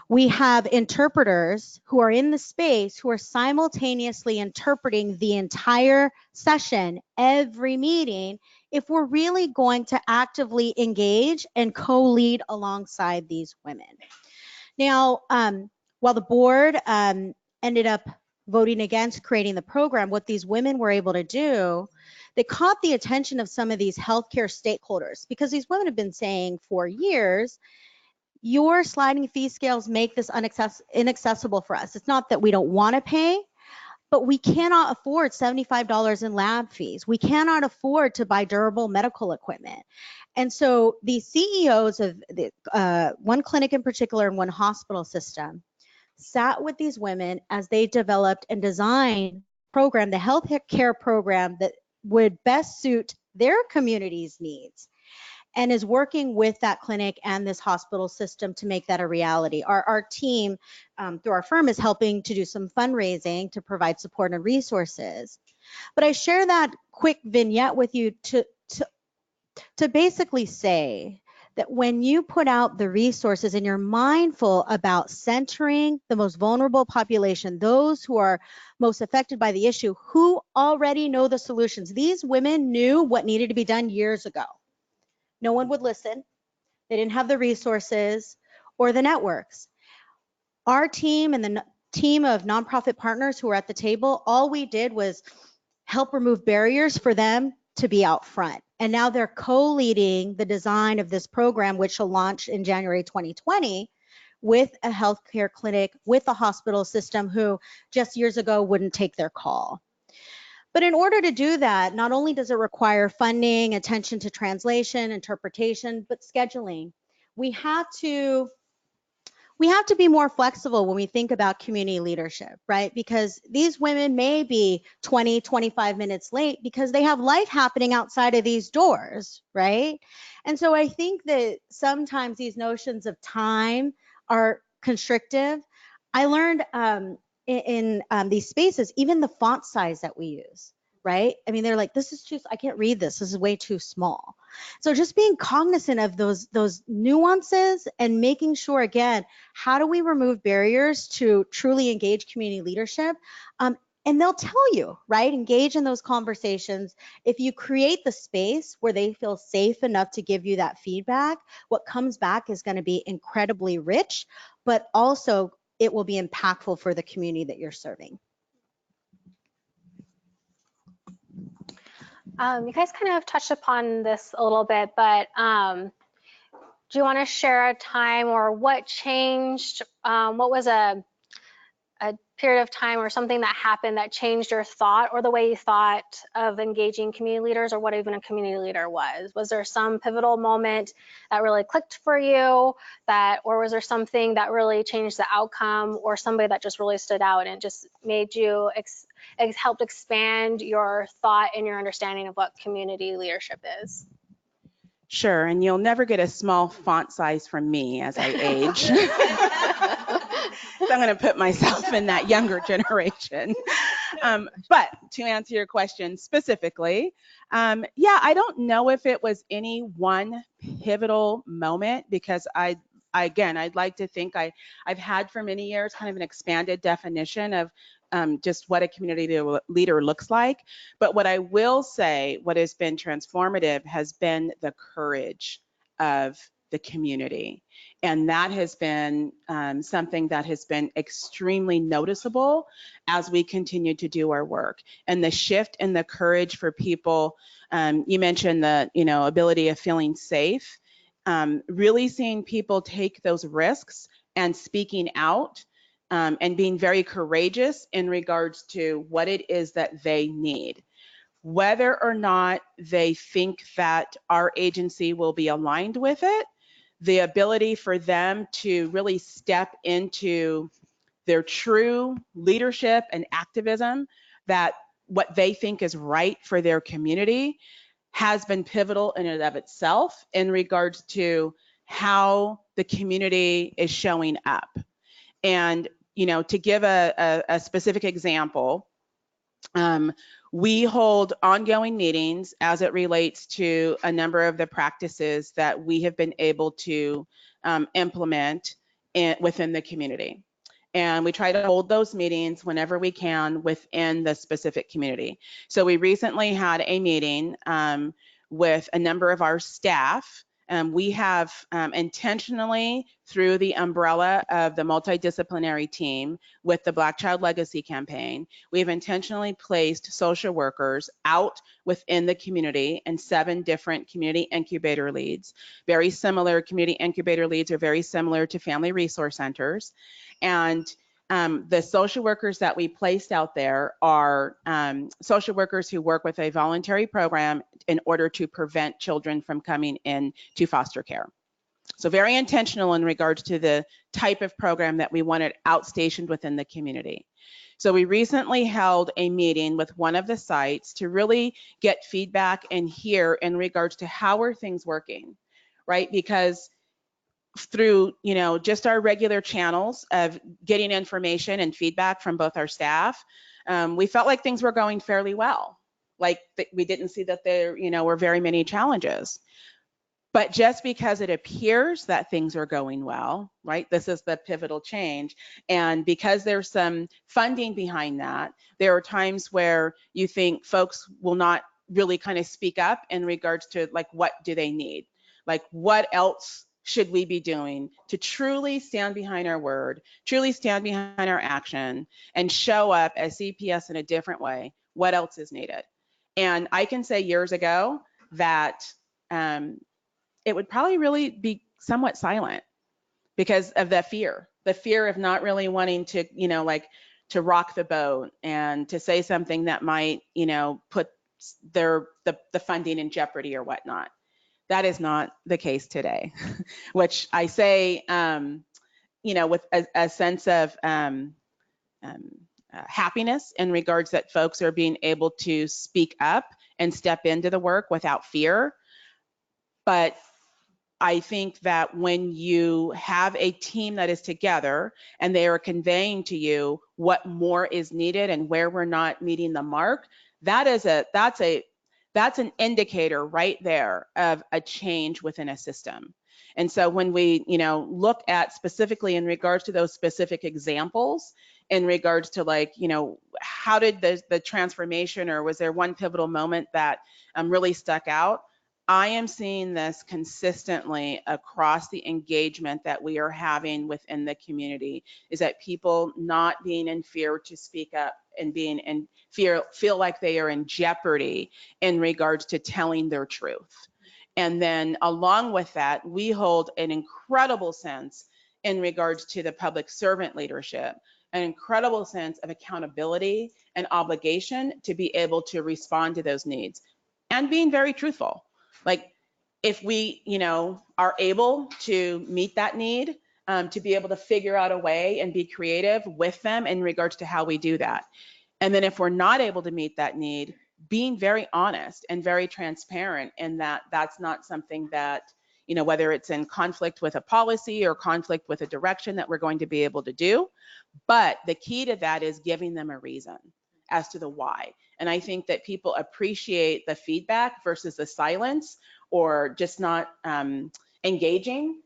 We have interpreters who are in the space who are simultaneously interpreting the entire session, every meeting, if we're really going to actively engage and co-lead alongside these women. Now, while the board ended up voting against creating the program, what these women were able to do, they caught the attention of some of these healthcare stakeholders, because these women have been saying for years, your sliding fee scales make this inaccessible for us. It's not that we don't want to pay, but we cannot afford $75 in lab fees. We cannot afford to buy durable medical equipment. And so the CEOs of one clinic in particular and one hospital system sat with these women as they developed and designed program, the health care program that would best suit their community's needs, and is working with that clinic and this hospital system to make that a reality. Our team, through our firm, is helping to do some fundraising to provide support and resources. But I share that quick vignette with you to basically say that when you put out the resources and you're mindful about centering the most vulnerable population, those who are most affected by the issue, who already know the solutions. These women knew what needed to be done years ago. No one would listen. They didn't have the resources or the networks. Our team and the team of nonprofit partners who were at the table, all we did was help remove barriers for them to be out front. And now they're co-leading the design of this program, which will launch in January 2020 with a healthcare clinic, with a hospital system who just years ago wouldn't take their call. But in order to do that, not only does it require funding, attention to translation, interpretation, but scheduling. We have to be more flexible when we think about community leadership, right? Because these women may be 20, 25 minutes late because they have life happening outside of these doors, right? And so I think that sometimes these notions of time are constrictive. I learned in these spaces, even the font size that we use, right? I mean, they're like, this is too, I can't read this. This is way too small. So just being cognizant of those nuances and making sure, again, how do we remove barriers to truly engage community leadership? And they'll tell you, right? Engage in those conversations. If you create the space where they feel safe enough to give you that feedback, what comes back is going to be incredibly rich, but also it will be impactful for the community that you're serving. You guys kind of touched upon this a little bit, but do you want to share a time or what changed? What was a period of time or something that happened that changed your thought or the way you thought of engaging community leaders, or what even a community leader was? Was there some pivotal moment that really clicked for you, or was there something that really changed the outcome, or somebody that just really stood out and just made you helped expand your thought and your understanding of what community leadership is? Sure, and you'll never get a small font size from me as I age. So I'm going to put myself in that younger generation. But to answer your question specifically, yeah, I don't know if it was any one pivotal moment, because I'd like to think I've had for many years kind of an expanded definition of just what a community leader looks like. But what I will say, what has been transformative has been the courage of the community. And that has been something that has been extremely noticeable as we continue to do our work. And the shift in the courage for people, you mentioned the ability of feeling safe, really seeing people take those risks and speaking out and being very courageous in regards to what it is that they need. Whether or not they think that our agency will be aligned with it, the ability for them to really step into their true leadership and activism, that what they think is right for their community, has been pivotal in and of itself in regards to how the community is showing up. And to give a specific example, we hold ongoing meetings as it relates to a number of the practices that we have been able to implement within the community. And we try to hold those meetings whenever we can within the specific community. So we recently had a meeting with a number of our staff. We have intentionally, through the umbrella of the multidisciplinary team with the Black Child Legacy campaign, we've intentionally placed social workers out within the community in 7 different community incubator leads. Very similar, community incubator leads are very similar to family resource centers. And the social workers that we placed out there are social workers who work with a voluntary program in order to prevent children from coming into foster care. So very intentional in regards to the type of program that we wanted outstationed within the community. So we recently held a meeting with one of the sites to really get feedback and hear in regards to how are things working, right? Because through, you know, just our regular channels of getting information and feedback from both our staff, we felt like things were going fairly well. Like we didn't see that there, you know, were very many challenges. But just because it appears that things are going well, right? This is the pivotal change. And because there's some funding behind that, there are times where you think folks will not really kind of speak up in regards to like, what do they need? Like, what else should we be doing to truly stand behind our word, truly stand behind our action, and show up as CPS in a different way? What else is needed? And I can say years ago that it would probably really be somewhat silent because of the fear of not really wanting to, you know, like to rock the boat and to say something that might, you know, put the funding in jeopardy or whatnot. That is not the case today, which I say, you know, with a sense of happiness in regards that folks are being able to speak up and step into the work without fear. But I think that when you have a team that is together and they are conveying to you what more is needed and where we're not meeting the mark, that's an indicator right there of a change within a system. And so when we, you know, look at specifically in regards to those specific examples, in regards to like, you know, how did the transformation, or was there one pivotal moment that really stuck out? I am seeing this consistently across the engagement that we are having within the community, is that people not being in fear to speak up and being in fear, feel like they are in jeopardy in regards to telling their truth. And then along with that, we hold an incredible sense in regards to the public servant leadership, an incredible sense of accountability and obligation to be able to respond to those needs and being very truthful. Like if we, you know, are able to meet that need, to be able to figure out a way and be creative with them in regards to how we do that. And then if we're not able to meet that need, being very honest and very transparent in that that's not something that, you know, whether it's in conflict with a policy or conflict with a direction that we're going to be able to do. But the key to that is giving them a reason as to the why. And I think that people appreciate the feedback versus the silence or just not engaging,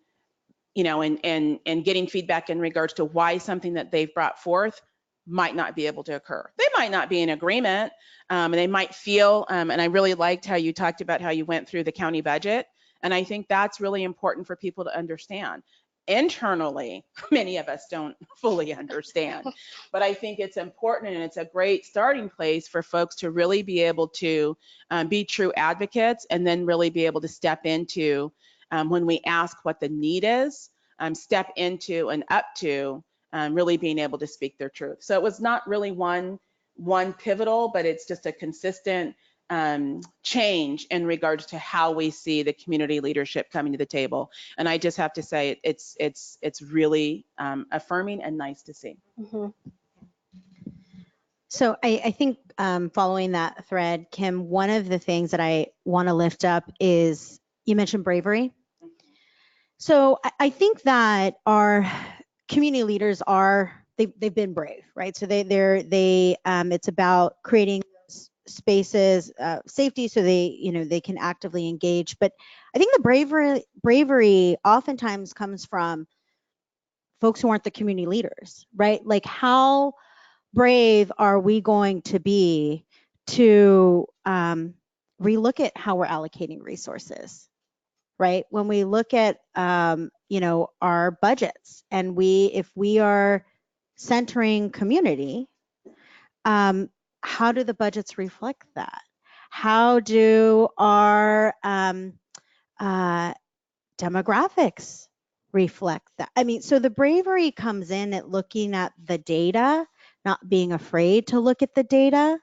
you know, and getting feedback in regards to why something that they've brought forth might not be able to occur. They might not be in agreement, and they might feel, and I really liked how you talked about how you went through the county budget. And I think that's really important for people to understand. Internally, many of us don't fully understand, but I think it's important and it's a great starting place for folks to really be able to be true advocates and then really be able to step into when we ask what the need is, step into and up to really being able to speak their truth. So it was not really one pivotal, but it's just a consistent change in regards to how we see the community leadership coming to the table. And I just have to say it's really affirming and nice to see. Mm-hmm. So I think following that thread, Kim, one of the things that I want to lift up is you mentioned bravery. So I think that our community leaders they've been brave, right? So it's about creating spaces, safety, so they can actively engage. But I think the bravery oftentimes comes from folks who aren't the community leaders, right? Like, how brave are we going to be to relook at how we're allocating resources, right? When we look at, our budgets, and if we are centering community, how do the budgets reflect that? How do our demographics reflect that? I mean, so the bravery comes in at looking at the data, not being afraid to look at the data.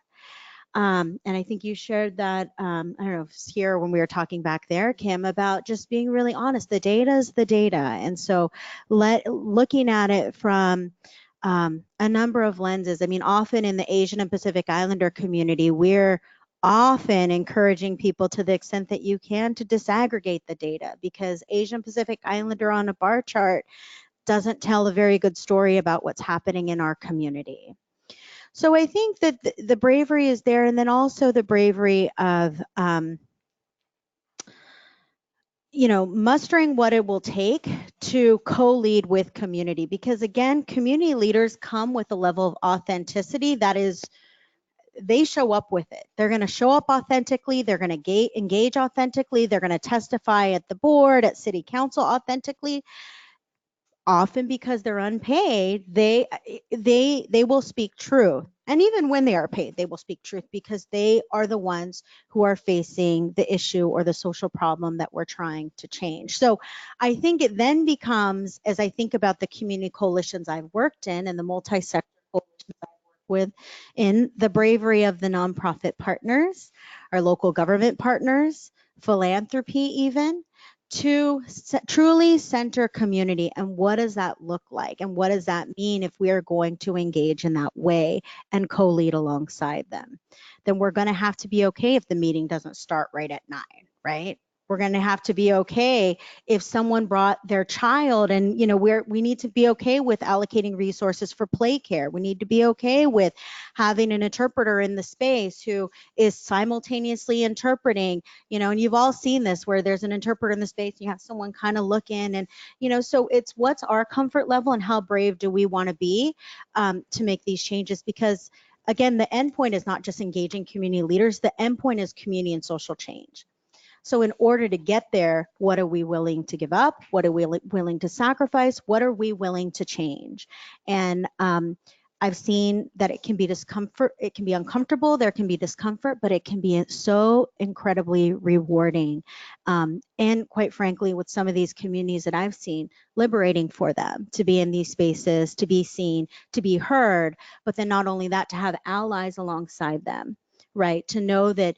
And I think you shared that, I don't know if it's here when we were talking back there, Kim, about just being really honest. The data is the data. And so looking at it from a number of lenses. I mean, often in the Asian and Pacific Islander community, we're often encouraging people, to the extent that you can, to disaggregate the data, because Asian Pacific Islander on a bar chart doesn't tell a very good story about what's happening in our community. So I think that the bravery is there, and then also the bravery of mustering what it will take to co-lead with community, because again, community leaders come with a level of authenticity that is, they show up with it. They're going to show up authentically. They're going to engage authentically. They're going to testify at the board, at city council authentically. Often because they're unpaid, they will speak truth. And even when they are paid, they will speak truth, because they are the ones who are facing the issue or the social problem that we're trying to change. So I think it then becomes, as I think about the community coalitions I've worked in and the multi-sector coalitions I've worked with, in the bravery of the nonprofit partners, our local government partners, philanthropy even, to truly center community. And what does that look like? And what does that mean if we are going to engage in that way and co-lead alongside them? Then we're going to have to be okay if the meeting doesn't start right at 9, right? We're going to have to be okay if someone brought their child, and we need to be okay with allocating resources for play care. We need to be okay with having an interpreter in the space who is simultaneously interpreting, and you've all seen this, where there's an interpreter in the space, you have someone kind of look in, and so it's what's our comfort level and how brave do we want to be to make these changes? Because again, the end point is not just engaging community leaders, the end point is community and social change. So in order to get there, what are we willing to give up? What are we willing to sacrifice? What are we willing to change? And I've seen that it can be discomfort, it can be uncomfortable, there can be discomfort, but it can be so incredibly rewarding. And quite frankly, with some of these communities that I've seen, liberating for them to be in these spaces, to be seen, to be heard, but then not only that, to have allies alongside them. Right, to know that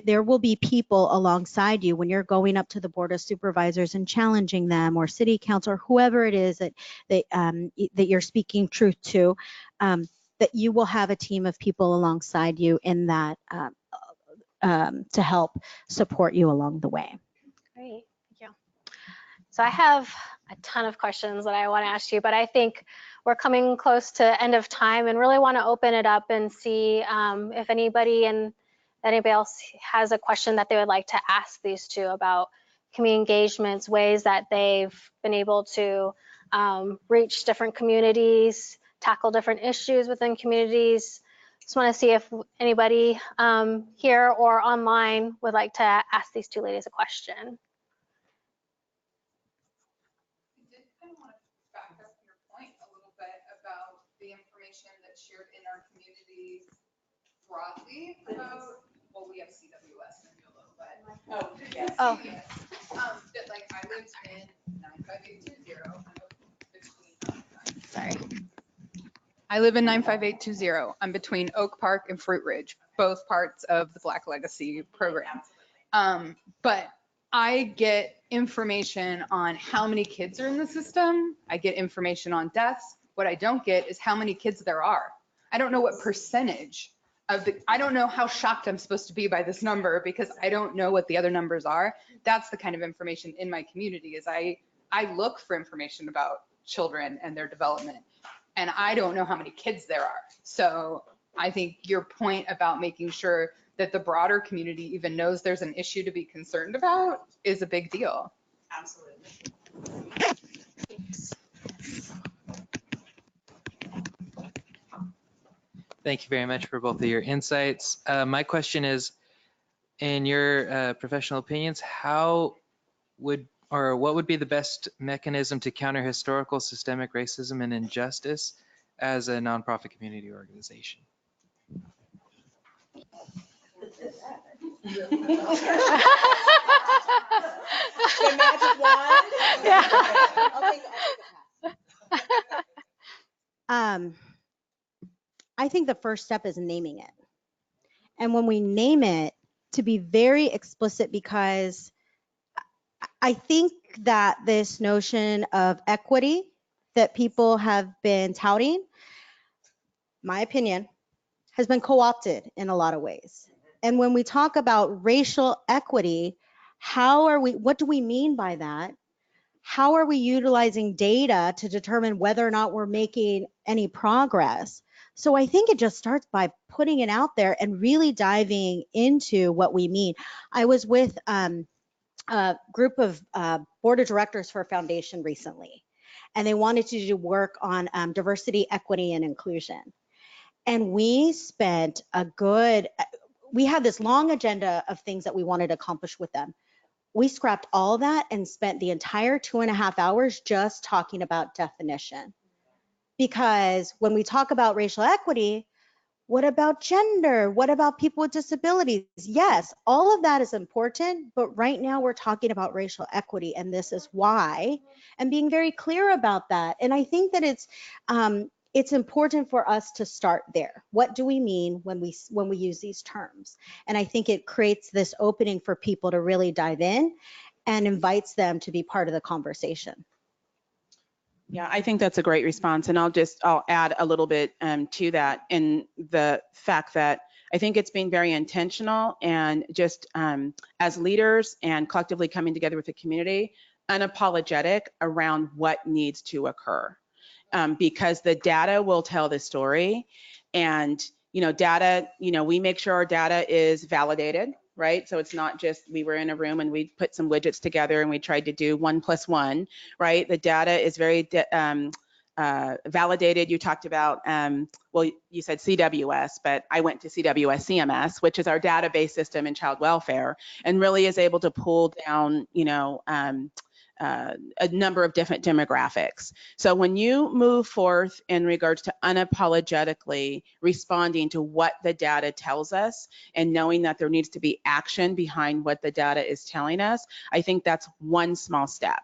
there will be people alongside you when you're going up to the board of supervisors and challenging them, or city council, or whoever it is that you're speaking truth to, that you will have a team of people alongside you in that to help support you along the way. Great, thank you. So I have a ton of questions that I want to ask you, but I think we're coming close to end of time, and really want to open it up and see if anybody else has a question that they would like to ask these two about community engagements, ways that they've been able to reach different communities, tackle different issues within communities. Just want to see if anybody here or online would like to ask these two ladies a question. The information that's shared in our communities broadly about, well, we have CWS maybe a little bit. Oh, yes. Oh. That like I lived in 95820. Sorry. I live in 95820. I'm between Oak Park and Fruit Ridge, both parts of the Black Legacy program. But I get information on how many kids are in the system. I get information on deaths. What I don't get is how many kids there are. I don't know what percentage of I don't know how shocked I'm supposed to be by this number, because I don't know what the other numbers are. That's the kind of information in my community, is I look for information about children and their development, and I don't know how many kids there are. So I think your point about making sure that the broader community even knows there's an issue to be concerned about is a big deal. Absolutely. Thank you very much for both of your insights. My question is, in your professional opinions, what would be the best mechanism to counter historical systemic racism and injustice as a nonprofit community organization? The magic wand? Yeah. I'll take a pass. I think the first step is naming it. And when we name it, to be very explicit, because I think that this notion of equity that people have been touting, my opinion, has been co-opted in a lot of ways. And when we talk about racial equity, what do we mean by that? How are we utilizing data to determine whether or not we're making any progress? So I think it just starts by putting it out there and really diving into what we mean. I was with a group of board of directors for a foundation recently, and they wanted to do work on diversity, equity, and inclusion. And we spent we had this long agenda of things that we wanted to accomplish with them. We scrapped all that and spent the entire 2.5 hours just talking about definition. Because when we talk about racial equity, what about gender? What about people with disabilities? Yes, all of that is important, but right now we're talking about racial equity, and this is why, and being very clear about that. And I think that it's important for us to start there. What do we mean when we use these terms? And I think it creates this opening for people to really dive in and invites them to be part of the conversation. Yeah, I think that's a great response, and I'll add a little bit to that, in the fact that I think it's being very intentional and just as leaders and collectively coming together with the community, unapologetic around what needs to occur, because the data will tell the story, and data, we make sure our data is validated. Right? So it's not just we were in a room and we put some widgets together and we tried to do 1 + 1, right? The data is very validated. You talked about, well, you said CWS, but I went to CWS CMS, which is our database system in child welfare, and really is able to pull down, a number of different demographics. So when you move forth in regards to unapologetically responding to what the data tells us and knowing that there needs to be action behind what the data is telling us, I think that's one small step.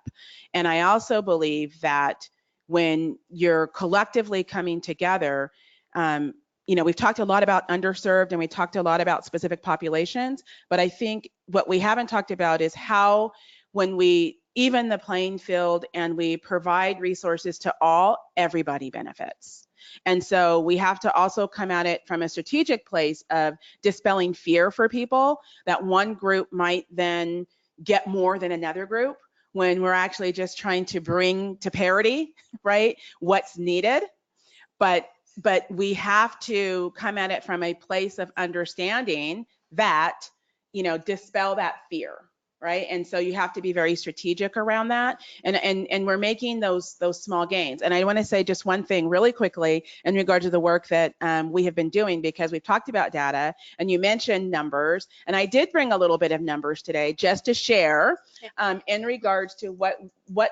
And I also believe that when you're collectively coming together, we've talked a lot about underserved and we talked a lot about specific populations, but I think what we haven't talked about is how, when we even the playing field and we provide resources to all, everybody benefits. And so we have to also come at it from a strategic place of dispelling fear for people that one group might then get more than another group, when we're actually just trying to bring to parity, right, what's needed. But we have to come at it from a place of understanding that, dispel that fear. Right? And so you have to be very strategic around that. And we're making those small gains. And I want to say just one thing really quickly in regard to the work that we have been doing, because we've talked about data and you mentioned numbers. And I did bring a little bit of numbers today just to share in regards to what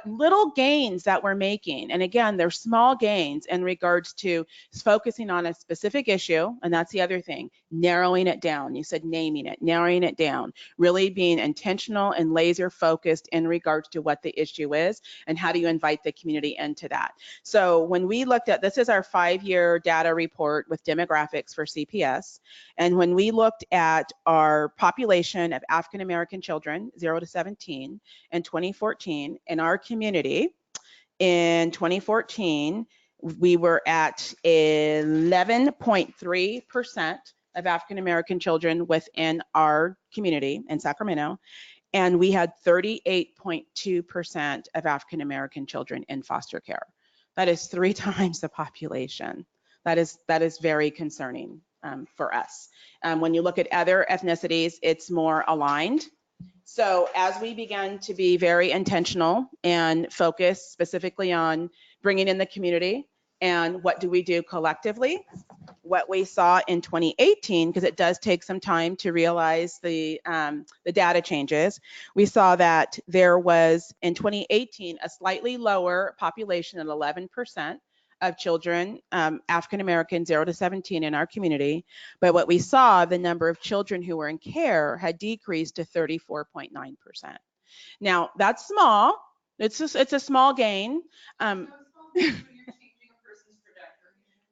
little gains that we're making. And again, they're small gains in regards to focusing on a specific issue. And that's the other thing, narrowing it down. You said naming it, narrowing it down, really being intentional and laser focused in regards to what the issue is and how do you invite the community into that. So when we looked at, this is our 5-year data report with demographics for CPS. And when we looked at our population of African American children, 0 to 17 in 2014 in our community, in 2014, we were at 11.3% of African American children within our community in Sacramento. And we had 38.2% of African American children in foster care. That is 3 times the population. That is very concerning for us. When you look at other ethnicities, it's more aligned. So as we began to be very intentional and focus specifically on bringing in the community And what do we do collectively? What we saw in 2018, because it does take some time to realize the data changes, we saw that there was in 2018 a slightly lower population at 11% of children, African American 0 to 17 in our community. But what we saw, the number of children who were in care had decreased to 34.9%. Now that's small. It's a small gain.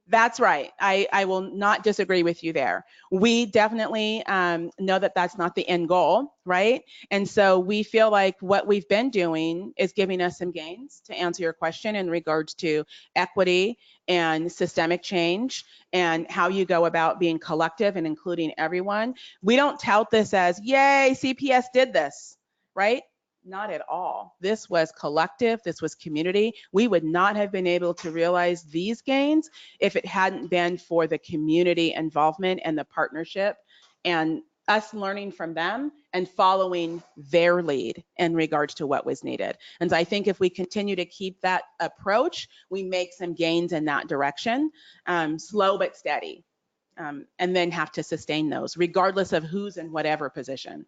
That's right. I will not disagree with you there. We definitely know that that's not the end goal, right? And so we feel like what we've been doing is giving us some gains, to answer your question, in regards to equity and systemic change and how you go about being collective and including everyone. We don't tout this as, yay, CPS did this, right? Not at all. This was collective. This was community. We would not have been able to realize these gains if it hadn't been for the community involvement and the partnership and us learning from them and following their lead in regards to what was needed. And so I think if we continue to keep that approach, we make some gains in that direction, slow but steady, and then have to sustain those regardless of who's in whatever position.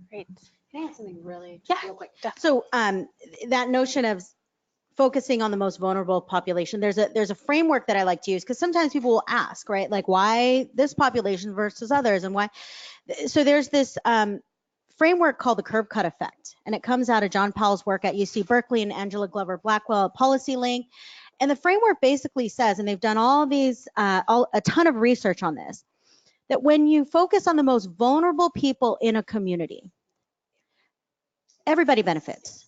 Great. Can I add something really Yeah, real quick? So that notion of focusing on the most vulnerable population, there's a framework that I like to use, because sometimes people will ask, right, like why this population versus others, and why. So there's this framework called the curb cut effect, and it comes out of John Powell's work at UC Berkeley and Angela Glover Blackwell at Policy Link. And the framework basically says, and they've done all these a ton of research on this, that when you focus on the most vulnerable people in a community, everybody benefits.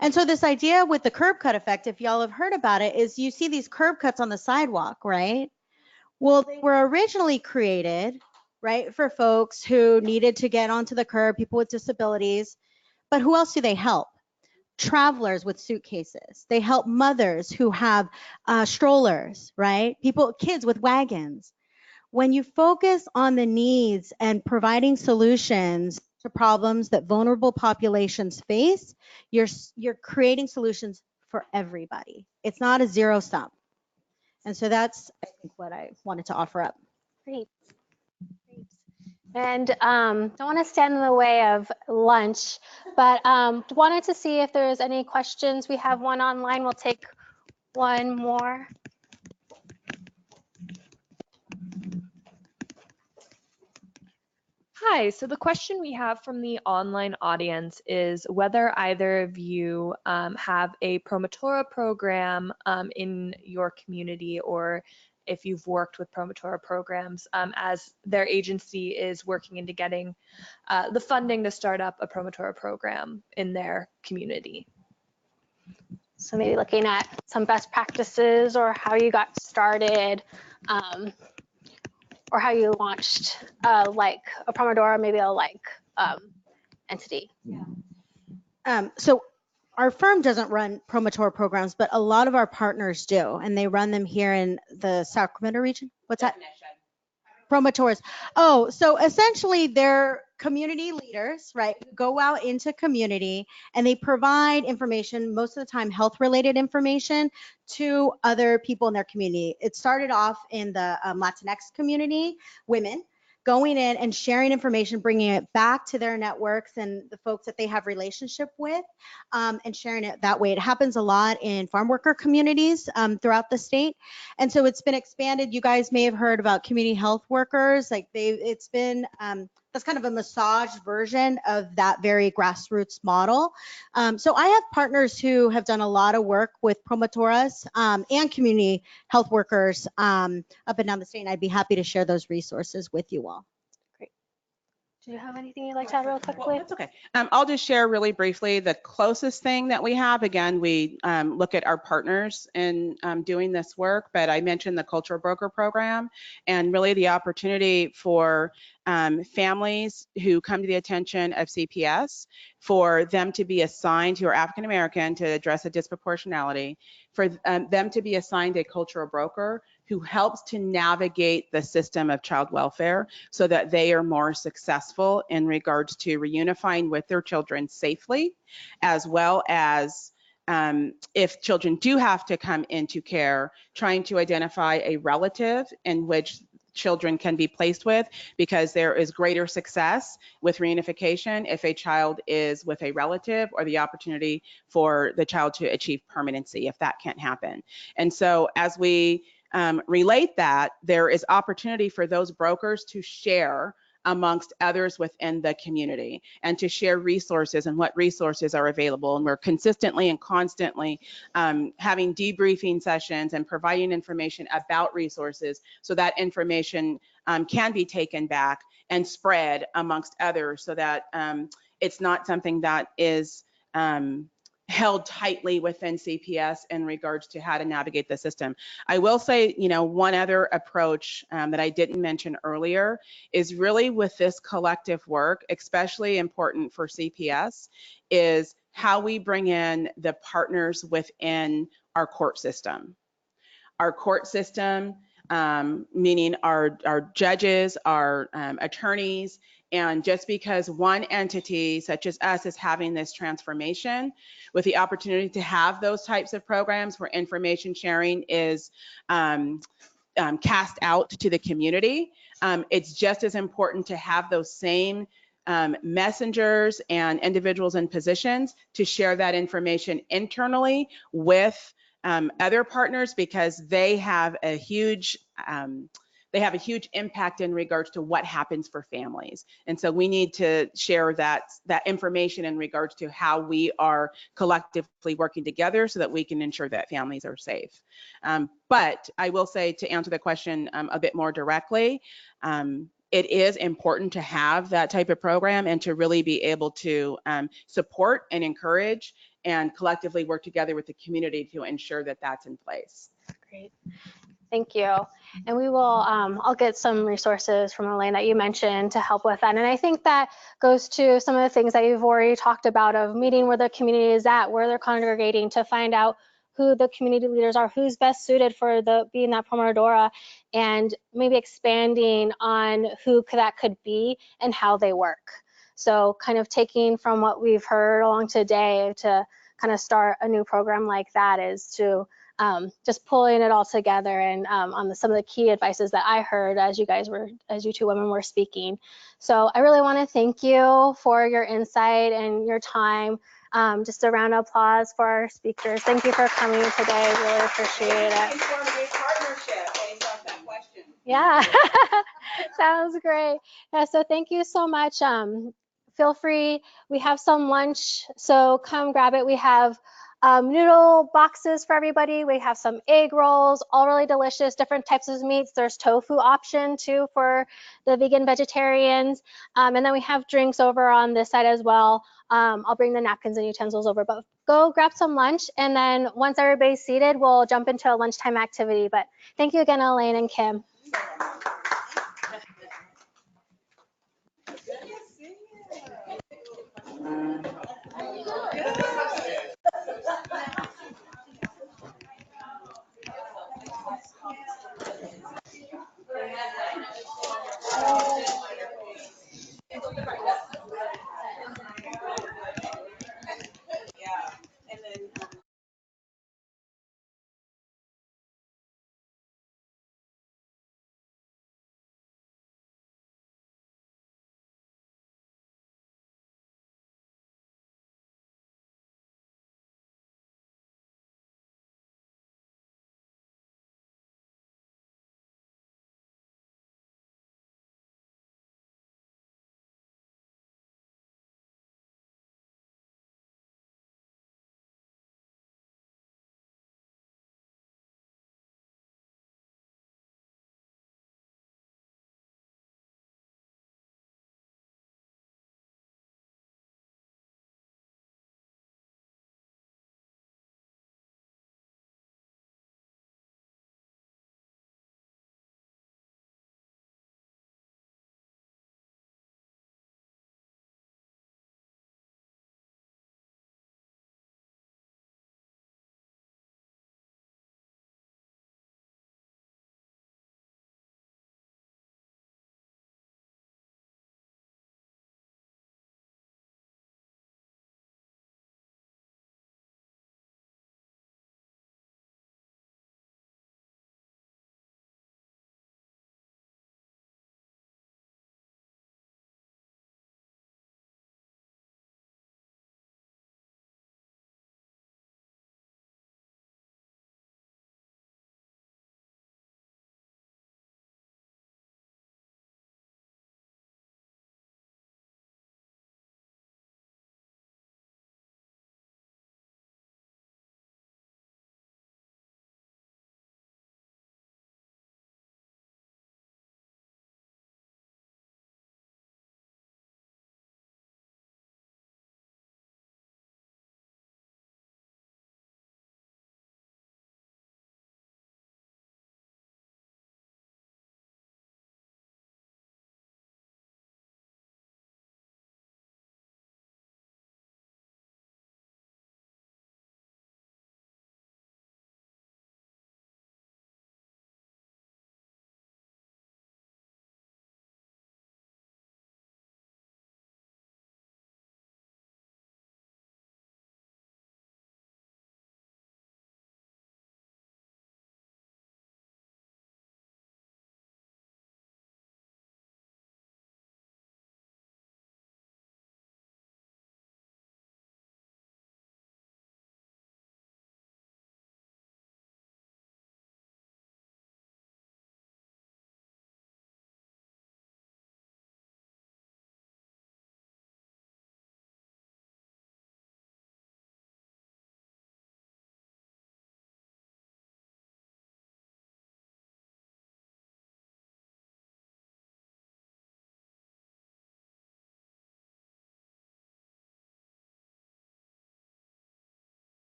And so this idea with the curb cut effect, if y'all have heard about it, is you see these curb cuts on the sidewalk, right? Well, they were originally created, right, for folks who needed to get onto the curb, people with disabilities. But who else do they help? Travelers with suitcases. They help mothers who have strollers, right? Kids with wagons. When you focus on the needs and providing solutions to problems that vulnerable populations face, you're creating solutions for everybody. It's not a zero sum. And so that's, I think, what I wanted to offer up. Great. Great. And don't want to stand in the way of lunch, but wanted to see if there's any questions. We have one online. We'll take one more. Hi, so the question we have from the online audience is whether either of you have a Promotora program in your community, or if you've worked with Promotora programs as their agency is working into getting the funding to start up a Promotora program in their community. So maybe looking at some best practices or how you got started, or how you launched like a Pomodoro, maybe a entity. Yeah. So our firm doesn't run Promotora programs, but a lot of our partners do, and they run them here in the Sacramento region. What's that? Promotoras. Oh, so essentially they're community leaders, right? Who go out into community and they provide information, most of the time health related information, to other people in their community. It started off in the Latinx community, women going in and sharing information, bringing it back to their networks and the folks that they have relationship with, and sharing it that way. It happens a lot in farm worker communities throughout the state. And so it's been expanded. You guys may have heard about community health workers. It's been, that's kind of a massaged version of that very grassroots model. So I have partners who have done a lot of work with Promotoras and community health workers up and down the state, and I'd be happy to share those resources with you all. Great. Do you have anything you'd like to add real quickly? That's okay. I'll just share really briefly the closest thing that we have. Again, we look at our partners in doing this work, but I mentioned the Cultural Broker Program, and really the opportunity for families who come to the attention of CPS, for them to be assigned, who are African American, to address a disproportionality, for them to be assigned a cultural broker who helps to navigate the system of child welfare so that they are more successful in regards to reunifying with their children safely, as well as if children do have to come into care, trying to identify a relative in which children can be placed with, because there is greater success with reunification if a child is with a relative, or the opportunity for the child to achieve permanency if that can't happen. And so as we relate that, there is opportunity for those brokers to share amongst others within the community, and to share resources and what resources are available. And we're consistently and constantly having debriefing sessions and providing information about resources, so that information can be taken back and spread amongst others, so that it's not something that is held tightly within CPS in regards to how to navigate the system. I will say, you know, one other approach that I didn't mention earlier is really with this collective work, especially important for CPS, is how we bring in the partners within our court system. Our court system, meaning our judges, our attorneys, and just because one entity such as us is having this transformation, with the opportunity to have those types of programs where information sharing is cast out to the community, it's just as important to have those same messengers and individuals in positions to share that information internally with other partners, because they have a huge impact in regards to what happens for families. And so we need to share that information in regards to how we are collectively working together so that we can ensure that families are safe. But I will say, to answer the question a bit more directly, it is important to have that type of program and to really be able to support and encourage and collectively work together with the community to ensure that that's in place. Great. Thank you. And we will, I'll get some resources from Elaine that you mentioned to help with that. And I think that goes to some of the things that you've already talked about, of meeting where the community is at, where they're congregating, to find out who the community leaders are, who's best suited for being that Pomorodora, and maybe expanding on who that could be and how they work. So kind of taking from what we've heard along today to kind of start a new program like that is to just pulling it all together, and on some of the key advices that I heard as you two women were speaking. So I really want to thank you for your insight and your time. Just a round of applause for our speakers. Thank you for coming today. Really appreciate it. Yeah, sounds great. Yeah, so thank you so much. Feel free, we have some lunch, so come grab it. We have noodle boxes for everybody. We have some egg rolls, all really delicious, different types of meats. There's tofu option too for the vegan vegetarians. And then we have drinks over on this side as well. I'll bring the napkins and utensils over, but go grab some lunch. And then once everybody's seated, we'll jump into a lunchtime activity. But thank you again, Elaine and Kim.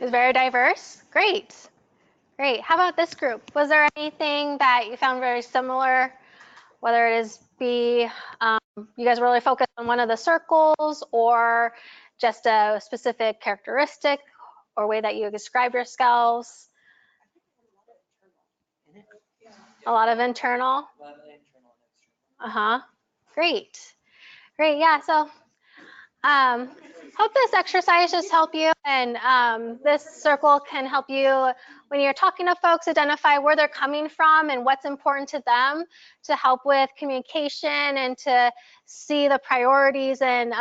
It's very diverse. Great. Great. How about this group? Was there anything that you found very similar, whether it is you guys really focused on one of the circles or just a specific characteristic or way that you describe yourselves? A lot of internal. Great. Great. Yeah. So hope this exercise just help you, and this circle can help you when you're talking to folks identify where they're coming from and what's important to them to help with communication and to see the priorities and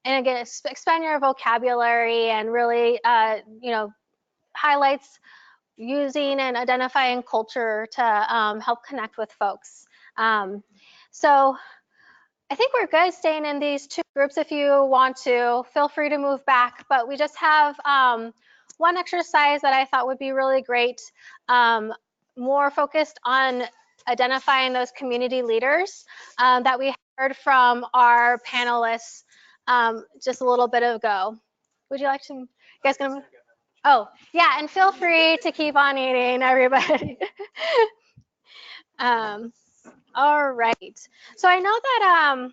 again expand your vocabulary and really highlights using and identifying culture to help connect with folks. So I think we're good staying in these two groups. If you want to, feel free to move back, but we just have one exercise that I thought would be really great, more focused on identifying those community leaders that we heard from our panelists just a little bit ago. Would you like to, you guys gonna move? Oh, yeah, and feel free to keep on eating, everybody. All right, so I know that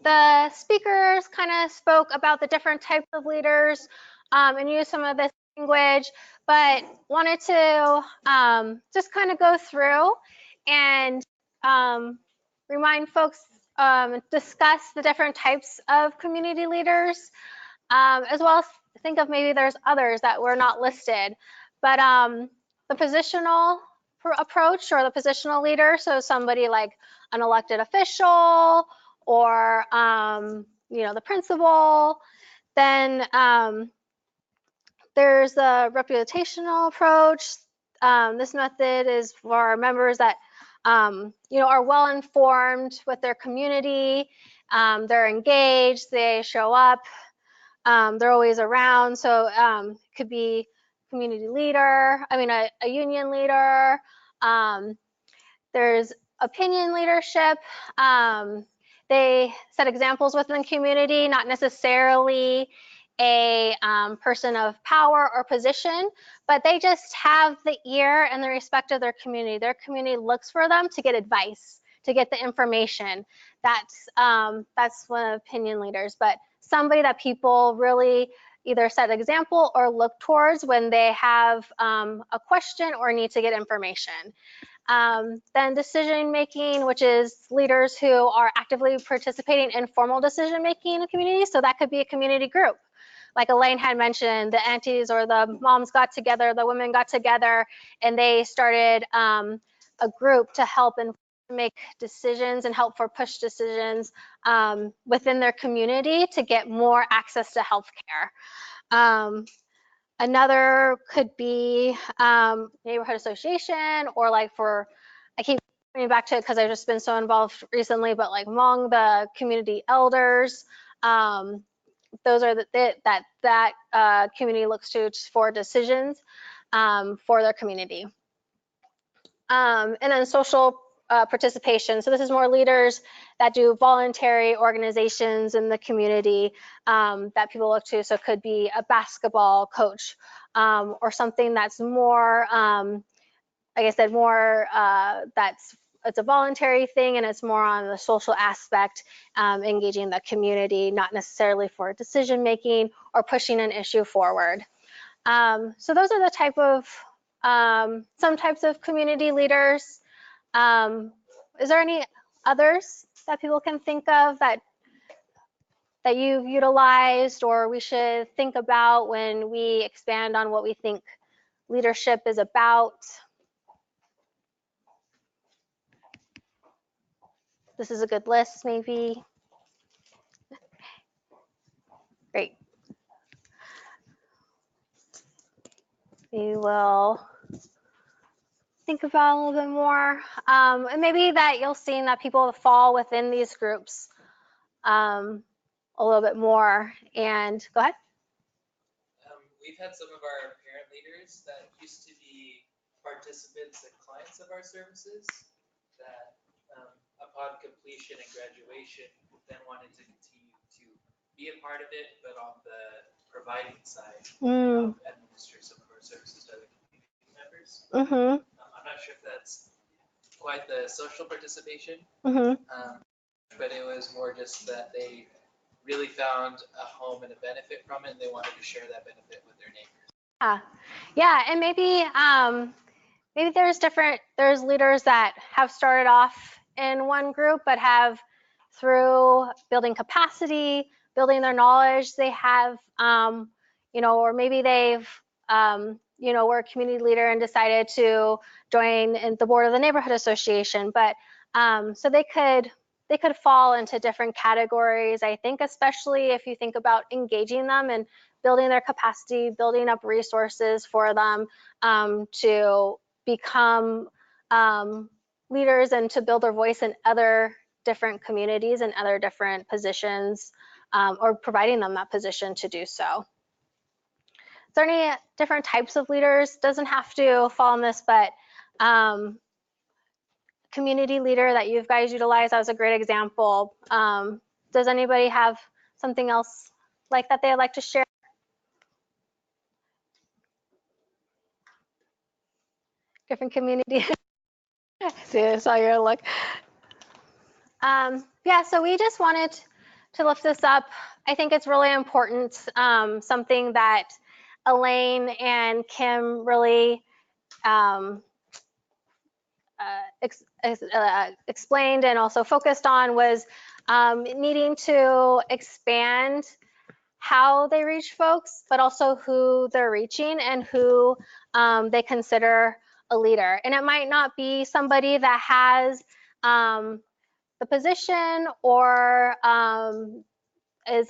the speakers kind of spoke about the different types of leaders and used some of this language, but wanted to just kind of go through and remind folks, discuss the different types of community leaders, as well as think of maybe there's others that were not listed. But the positional approach or the positional leader, so somebody like an elected official or the principal. Then there's the reputational approach. This method is for members that are well informed with their community. They're engaged, they show up, they're always around. So it could be community leader, a union leader. There's opinion leadership. They set examples within the community, not necessarily a person of power or position, but they just have the ear and the respect of their community. Their community looks for them to get advice, to get the information. That's one of opinion leaders, but somebody that people really either set example or look towards when they have a question or need to get information. Then decision making, which is leaders who are actively participating in formal decision making in a community. So that could be a community group. Like Elaine had mentioned, the aunties or the moms got together, the women got together, and they started a group to help and make decisions and help for push decisions within their community to get more access to healthcare. Another could be neighborhood association, or like I keep coming back to it because I've just been so involved recently, but like among the community elders, those are that community looks to for decisions for their community. And then social participation. So this is more leaders that do voluntary organizations in the community that people look to. So it could be a basketball coach or something that's more, like I said, more it's a voluntary thing and it's more on the social aspect, engaging the community, not necessarily for decision making or pushing an issue forward. So those are the type of some types of community leaders. Is there any others that people can think of that you've utilized or we should think about when we expand on what we think leadership is about? This is a good list, maybe. Great. We will think about a little bit more. And maybe that you'll see that people fall within these groups a little bit more. And go ahead. We've had some of our parent leaders that used to be participants and clients of our services that upon completion and graduation, then wanted to continue to be a part of it, but on the providing side, administer some of our services to other community members. I'm not sure if that's quite the social participation, but it was more just that they really found a home and a benefit from it, and they wanted to share that benefit with their neighbors. Yeah, and maybe there's leaders that have started off in one group, but have, through building capacity, building their knowledge, they have, or maybe they've, were a community leader and decided to join in the board of the neighborhood association. But so they could fall into different categories, I think, especially if you think about engaging them and building their capacity, building up resources for them to become leaders and to build their voice in other different communities and other different positions, or providing them that position to do so. Is there any different types of leaders? Doesn't have to fall in this, but community leader that you guys utilize, that was a great example. Does anybody have something else like that they'd like to share? Different community. See, I saw your look. Yeah, so we just wanted to lift this up. I think it's really important, something that Elaine and Kim really explained and also focused on was needing to expand how they reach folks, but also who they're reaching and who they consider a leader. And it might not be somebody that has the position or is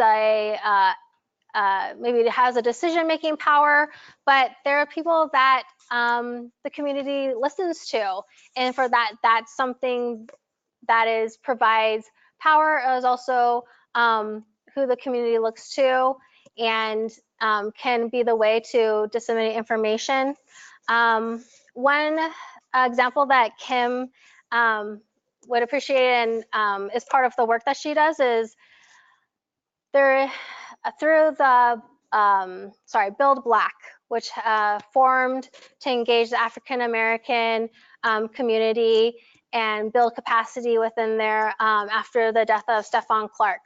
maybe has a decision-making power, but there are people that the community listens to, and for that, that's something that provides power. Is also who the community looks to, and can be the way to disseminate information. One example that Kim would appreciate and is part of the work that she does is through the Build Black, which formed to engage the African American community and build capacity within there after the death of Stephon Clark.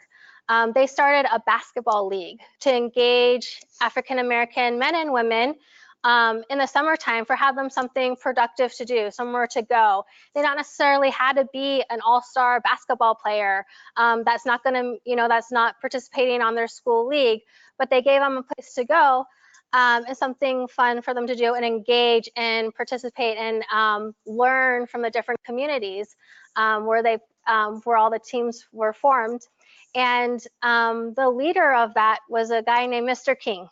They started a basketball league to engage African American men and women in the summertime, have them something productive to do, somewhere to go. They not necessarily had to be an all-star basketball player that's not participating on their school league, but they gave them a place to go and something fun for them to do and engage and participate and learn from the different communities where all the teams were formed. And the leader of that was a guy named Mr. King,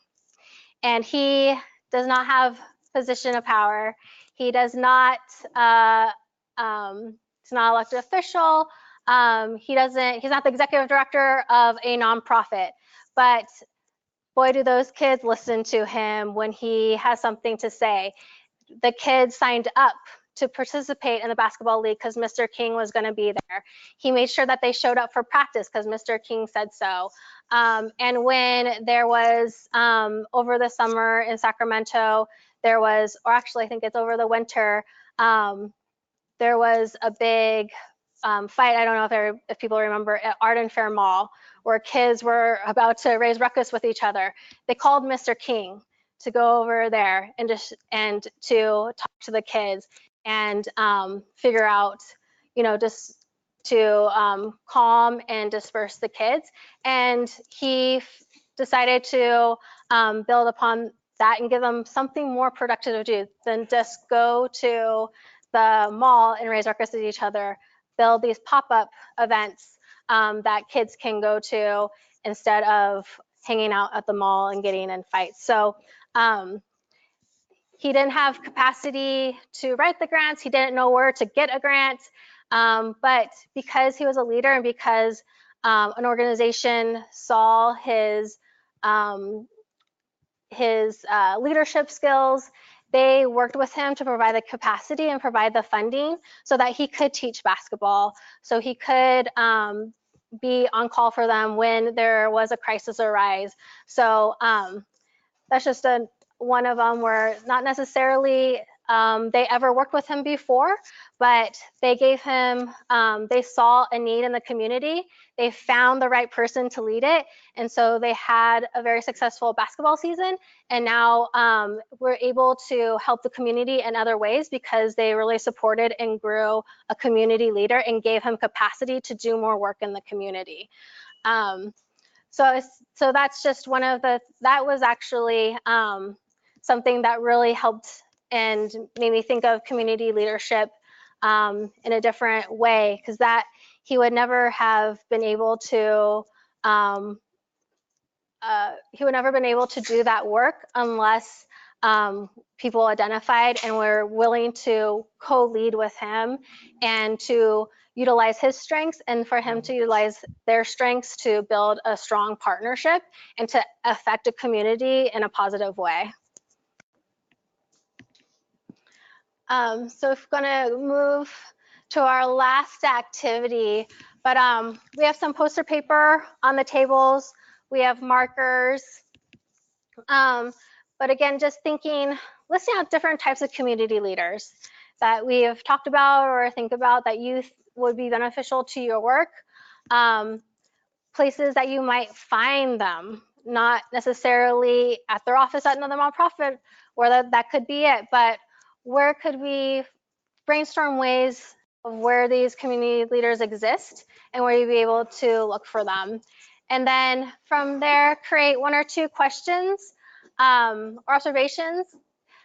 and he does not have position of power. He does not, he's not an elected official. He's not the executive director of a nonprofit, but boy, do those kids listen to him when he has something to say. The kids signed up to participate in the basketball league because Mr. King was going to be there. He made sure that they showed up for practice because Mr. King said so. And when there was, over the summer in Sacramento, there was, or actually I think it's over the winter, there was a big fight. I don't know if people remember at Arden Fair Mall, where kids were about to raise ruckus with each other. They called Mr. King to go over there and to talk to the kids and figure out, just to calm and disperse the kids. And he decided to build upon that and give them something more productive to do than just go to the mall and raise ruckus with each other. Build these pop-up events that kids can go to instead of hanging out at the mall and getting in fights. So he didn't have capacity to write the grants. He didn't know where to get a grant. But because he was a leader and because an organization saw his leadership skills they worked with him to provide the capacity and provide the funding so that he could teach basketball, so he could be on call for them when there was a crisis arise. So that's just one of them where not necessarily they ever worked with him before, but they gave him, they saw a need in the community. They found the right person to lead it. And so they had a very successful basketball season. And now we're able to help the community in other ways because they really supported and grew a community leader and gave him capacity to do more work in the community. So that's just one of that was actually something that really helped and made me think of community leadership in a different way, because that he would never have been able to do that work unless people identified and were willing to co-lead with him and to utilize his strengths and for him to utilize their strengths to build a strong partnership and to affect a community in a positive way. So if we're gonna move to our last activity, but we have some poster paper on the tables, we have markers, but again, just listing out different types of community leaders that we have talked about or think about that you would be beneficial to your work. Places that you might find them, not necessarily at their office at another nonprofit, where that could be it, but where could we brainstorm ways of where these community leaders exist and where you'd be able to look for them. And then from there, create 1 or 2 questions or observations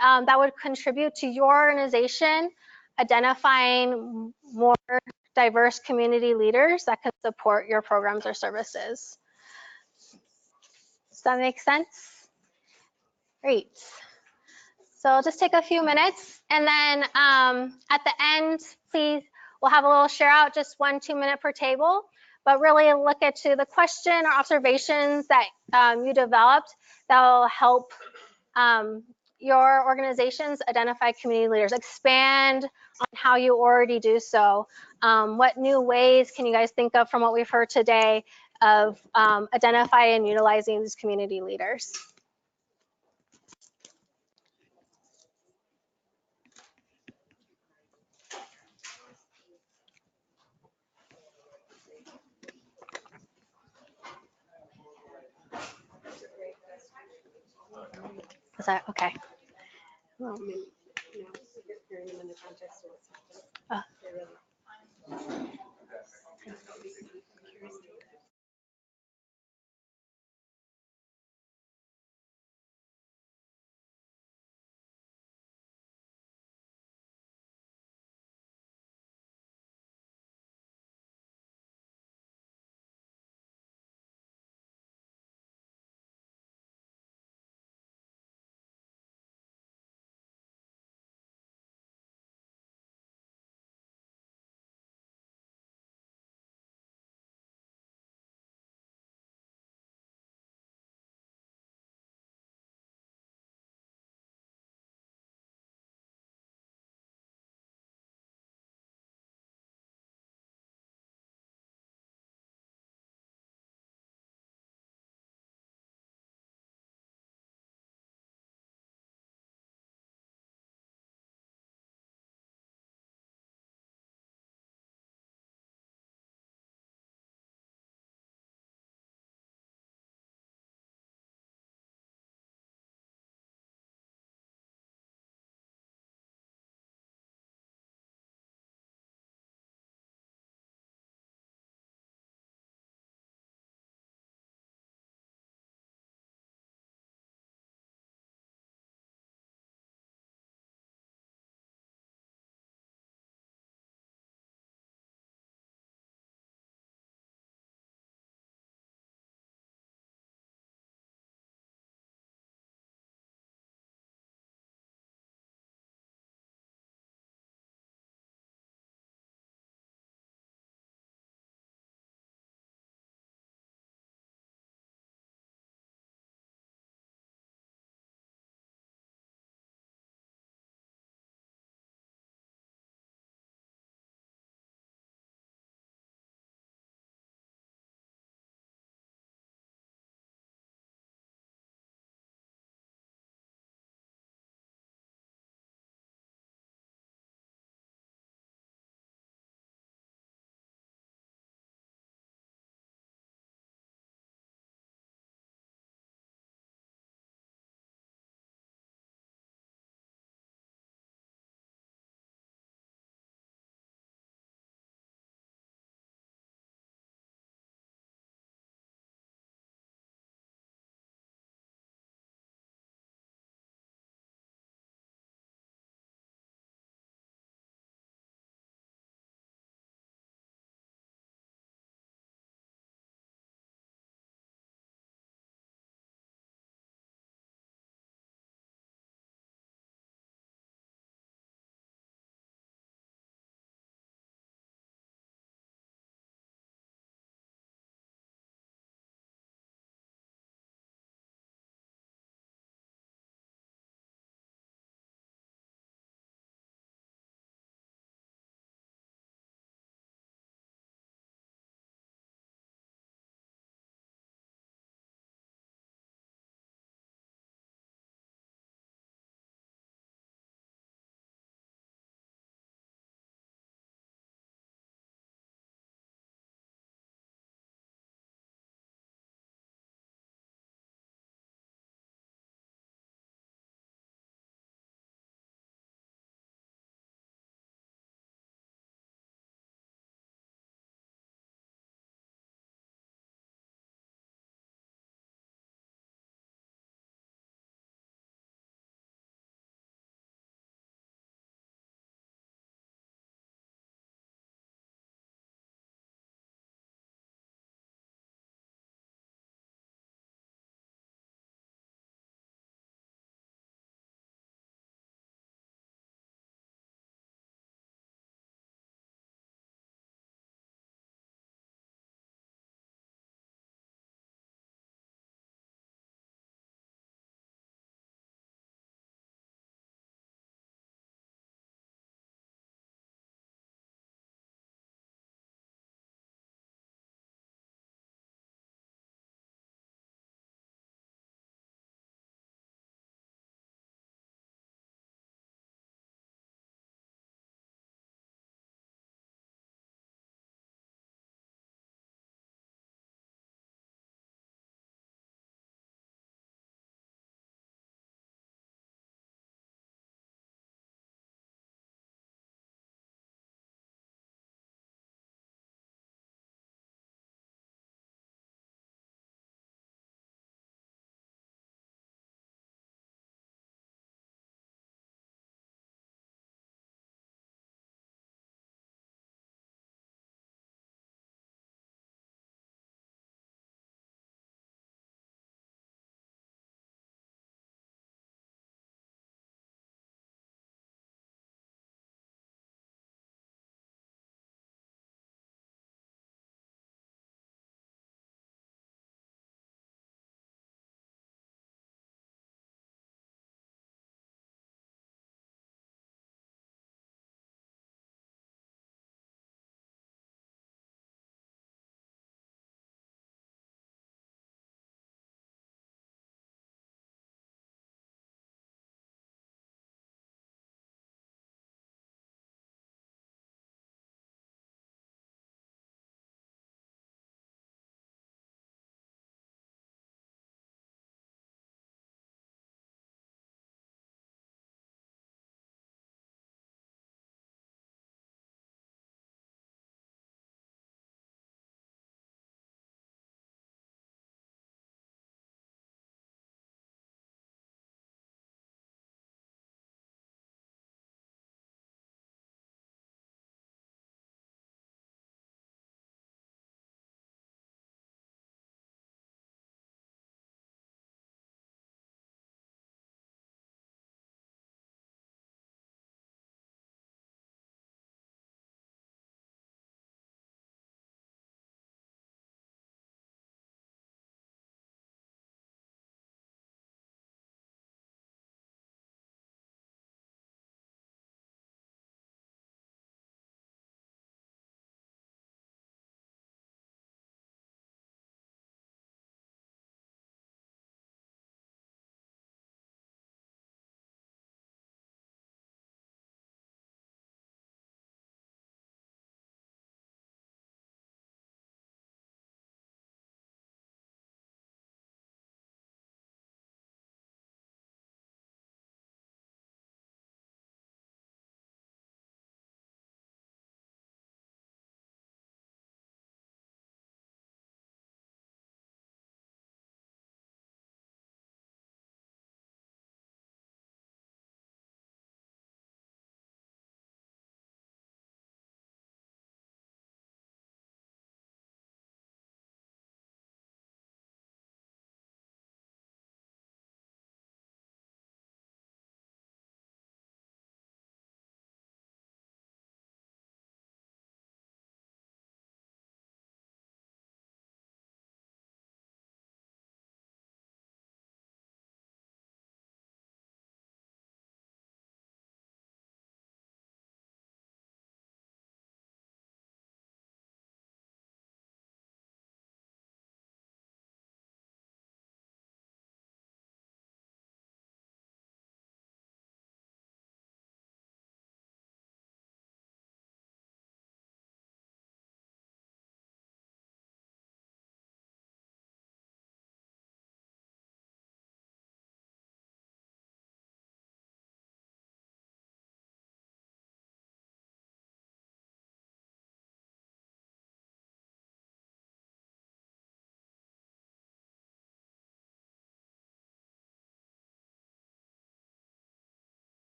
that would contribute to your organization identifying more diverse community leaders that can support your programs or services. Does that make sense? Great. So I'll just take a few minutes, and then at the end, please, we'll have a little share out, just 1-2 minute per table, but really look into the question or observations that you developed that will help your organizations identify community leaders, expand on how you already do so. What new ways can you guys think of from what we've heard today of identifying and utilizing these community leaders? Is that okay? Well, Hearing them in the context of what's happening.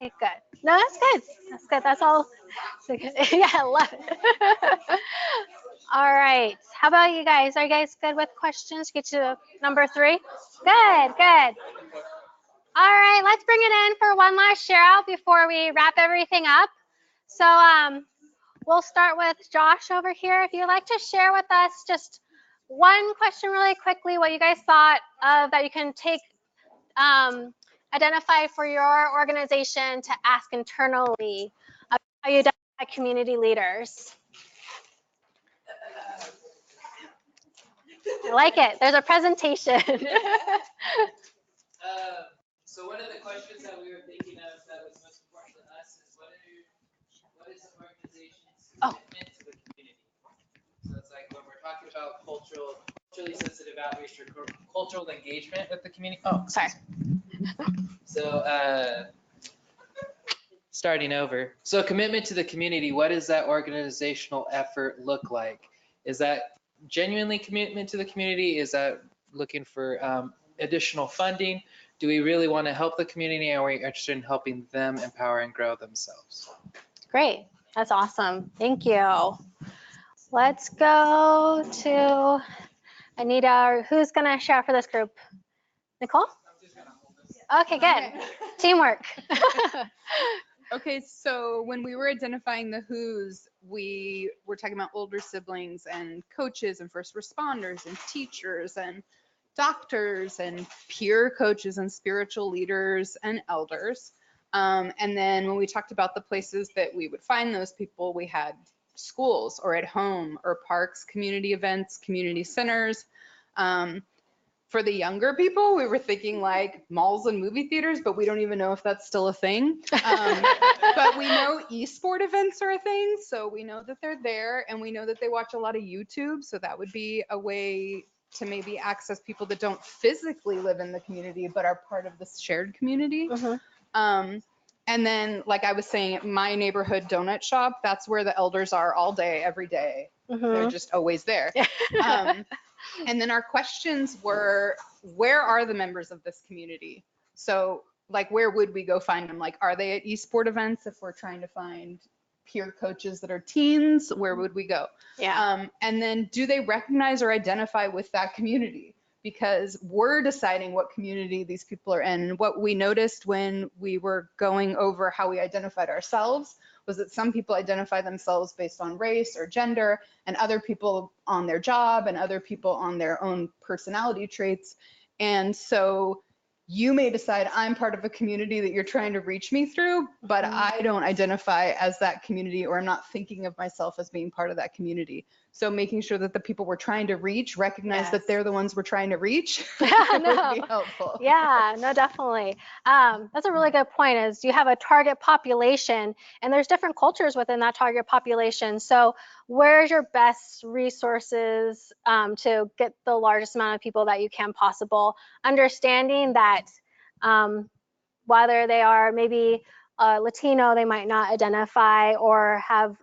Okay, good. No, that's good. That's good. That's all. Yeah, I love it. All right. How about you guys? Are you guys good with questions? Get to number 3. Good, good. All right, let's bring it in for one last share out before we wrap everything up. So we'll start with Josh over here. If you'd like to share with us just one question really quickly, what you guys thought of that you can take, identify for your organization to ask internally about how you identify community leaders. I like it. There's a presentation. So one of the questions that we were thinking of that was most important to us is what is the organization's commitment to the community? So it's like when we're talking about culturally sensitive outreach or cultural engagement with the community. Oh, Sorry. So starting over. So commitment to the community, what does that organizational effort look like? Is that genuinely commitment to the community? Is that looking for additional funding? Do we really want to help the community? Are we interested in helping them empower and grow themselves? Great. That's awesome. Thank you. Let's go to Anita. Who's going to share for this group? Nicole? Okay, good. Teamwork. Okay, so when we were identifying the who's, we were talking about older siblings and coaches and first responders and teachers and doctors and peer coaches and spiritual leaders and elders. And then when we talked about the places that we would find those people, we had schools or at home or parks, community events, community centers. For the younger people, we were thinking like malls and movie theaters, but we don't even know if that's still a thing. But we know e-sport events are a thing, so we know that they're there, and we know that they watch a lot of YouTube, so that would be a way to maybe access people that don't physically live in the community, but are part of this shared community. Mm-hmm. And then, like I was saying, my neighborhood donut shop, that's where the elders are all day, every day. Mm-hmm. They're just always there. And then our questions were, where are the members of this community? So like, where would we go find them? Like, are they at e-sport events? If we're trying to find peer coaches that are teens, where would we go? Yeah. And then do they recognize or identify with that community? Because we're deciding what community these people are in. And what we noticed when we were going over how we identified ourselves was that some people identify themselves based on race or gender, and other people on their job, and other people on their own personality traits. And so you may decide I'm part of a community that you're trying to reach me through, but I don't identify as that community, or I'm not thinking of myself as being part of that community. So making sure that the people we're trying to reach recognize that they're the ones we're trying to reach would be helpful. Yeah, no, definitely. That's a really good point, is you have a target population and there's different cultures within that target population. So where's your best resources to get the largest amount of people that you can possible, understanding that whether they are maybe Latino, they might not identify or have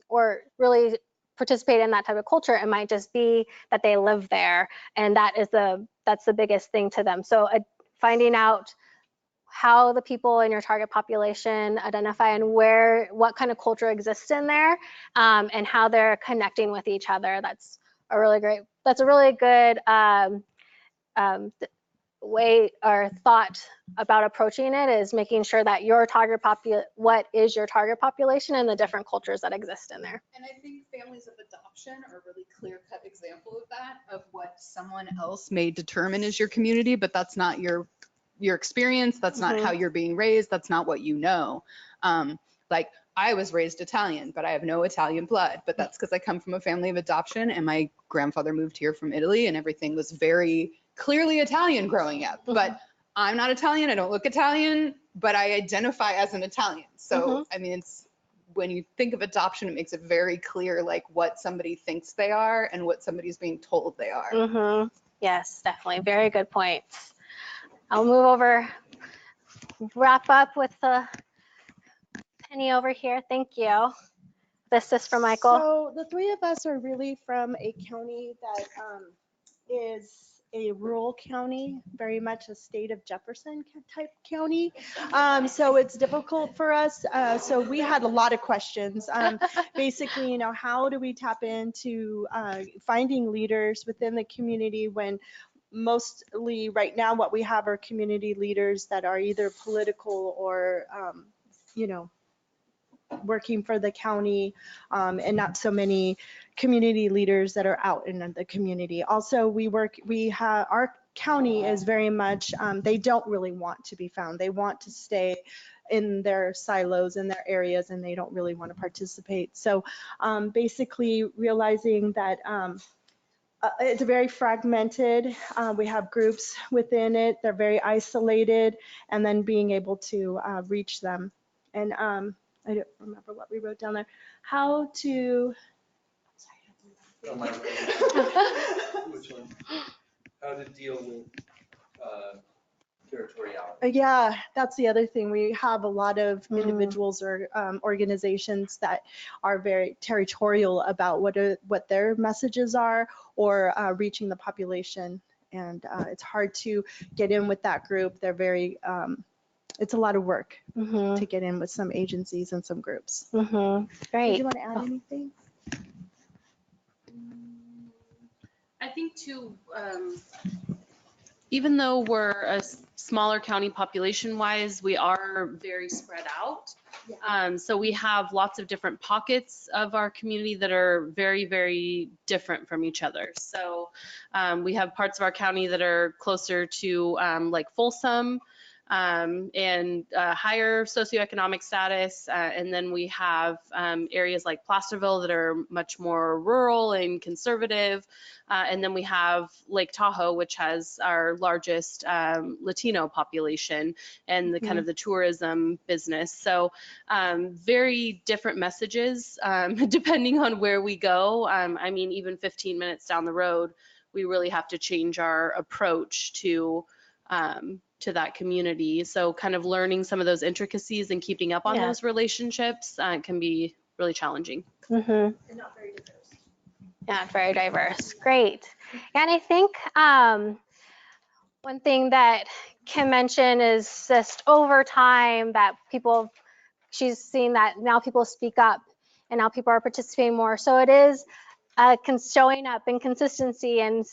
or really participate in that type of culture. It might just be that they live there, and that's the biggest thing to them. So finding out how the people in your target population identify and what kind of culture exists in there, and how they're connecting with each other. That's a really good way or thought about approaching it, is making sure that what is your target population and the different cultures that exist in there. And I think families of adoption are a really clear-cut example of that, of what someone else may determine is your community, but that's not your experience. That's not how you're being raised. That's not what you know. Like, I was raised Italian, but I have no Italian blood, but that's because I come from a family of adoption, and my grandfather moved here from Italy, and everything was very clearly Italian growing up. But I'm not Italian. I don't look Italian, but I identify as an Italian. So, I mean, it's, when you think of adoption, it makes it very clear, like, what somebody thinks they are and what somebody's being told they are. Yes, definitely. Very good points. I'll move over, wrap up with the Penny over here. Thank you. This is for Michael. So the three of us are really from a county that is a rural county, very much a state of Jefferson type county. So it's difficult for us. So we had a lot of questions. Basically, you know, how do we tap into finding leaders within the community when mostly right now what we have are community leaders that are either political or, you know, working for the county, and not so many community leaders that are out in the community. Also, our county is very much, they don't really want to be found. They want to stay in their silos, in their areas, and they don't really want to participate. So basically realizing that it's very fragmented. We have groups within it. They're very isolated, and then being able to reach them. And I don't remember what we wrote down there. How to. Which one? How to deal with territoriality. Yeah, that's the other thing. We have a lot of individuals or organizations that are very territorial about what their messages are, or reaching the population. And it's hard to get in with that group. They're very, it's a lot of work to get in with some agencies and some groups. Great. Did you want to add anything? I think too, even though we're a smaller county population wise, we are very spread out. So we have lots of different pockets of our community that are very, very different from each other. So we have parts of our county that are closer to like Folsom, and higher socioeconomic status. And then we have areas like Placerville that are much more rural and conservative. And then we have Lake Tahoe, which has our largest Latino population and the kind of the tourism business. So very different messages depending on where we go. I mean, even 15 minutes down the road, we really have to change our approach to that community. So kind of learning some of those intricacies and keeping up on those relationships can be really challenging. And not very diverse. Yeah, very diverse. Great. And I think one thing that Kim mentioned is just over time that she's seen that now people speak up and now people are participating more. So it is showing up in consistency and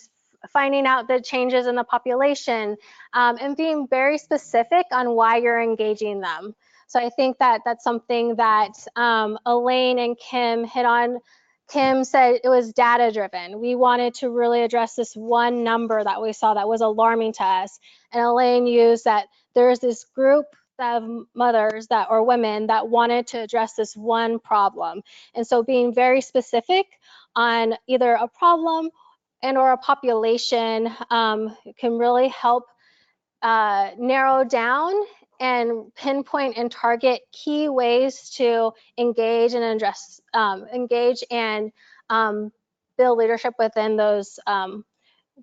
finding out the changes in the population, and being very specific on why you're engaging them. So I think that that's something that Elaine and Kim hit on. Kim said it was data driven. We wanted to really address this one number that we saw that was alarming to us. And Elaine used that there's this group of mothers or women that wanted to address this one problem. And so being very specific on either a problem and or a population can really help narrow down and pinpoint and target key ways to engage and address, engage and build leadership within those,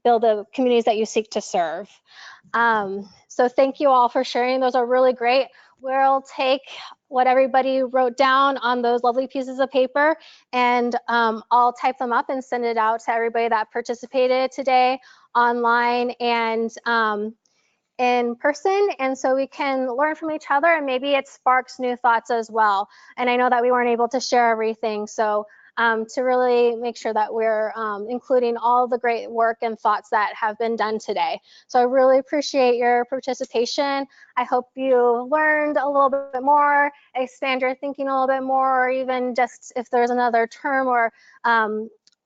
build the communities that you seek to serve. So thank you all for sharing. Those are really great. We'll take what everybody wrote down on those lovely pieces of paper, and I'll type them up and send it out to everybody that participated today online and in person, and so we can learn from each other, and maybe it sparks new thoughts as well. And I know that we weren't able to share everything, so to really make sure that we're including all the great work and thoughts that have been done today. So I really appreciate your participation. I hope you learned a little bit more, expand your thinking a little bit more, or even just if there's another term or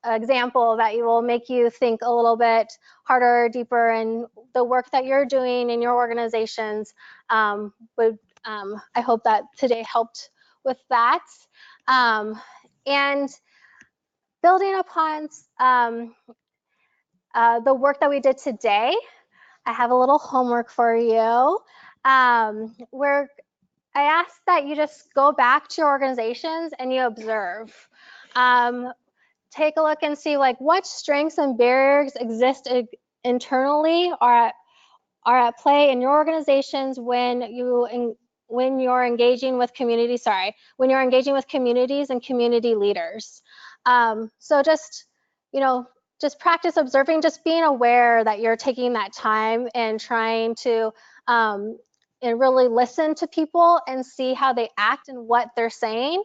example that will make you think a little bit harder, deeper, and the work that you're doing in your organizations. I hope that today helped with that. And building upon the work that we did today, I have a little homework for you. Where I ask that you just go back to your organizations and you observe. Take a look and see like what strengths and barriers exist internally or are at play in your organizations when you're engaging with communities and community leaders. So just, just practice observing, just being aware that you're taking that time and trying to and really listen to people and see how they act and what they're saying,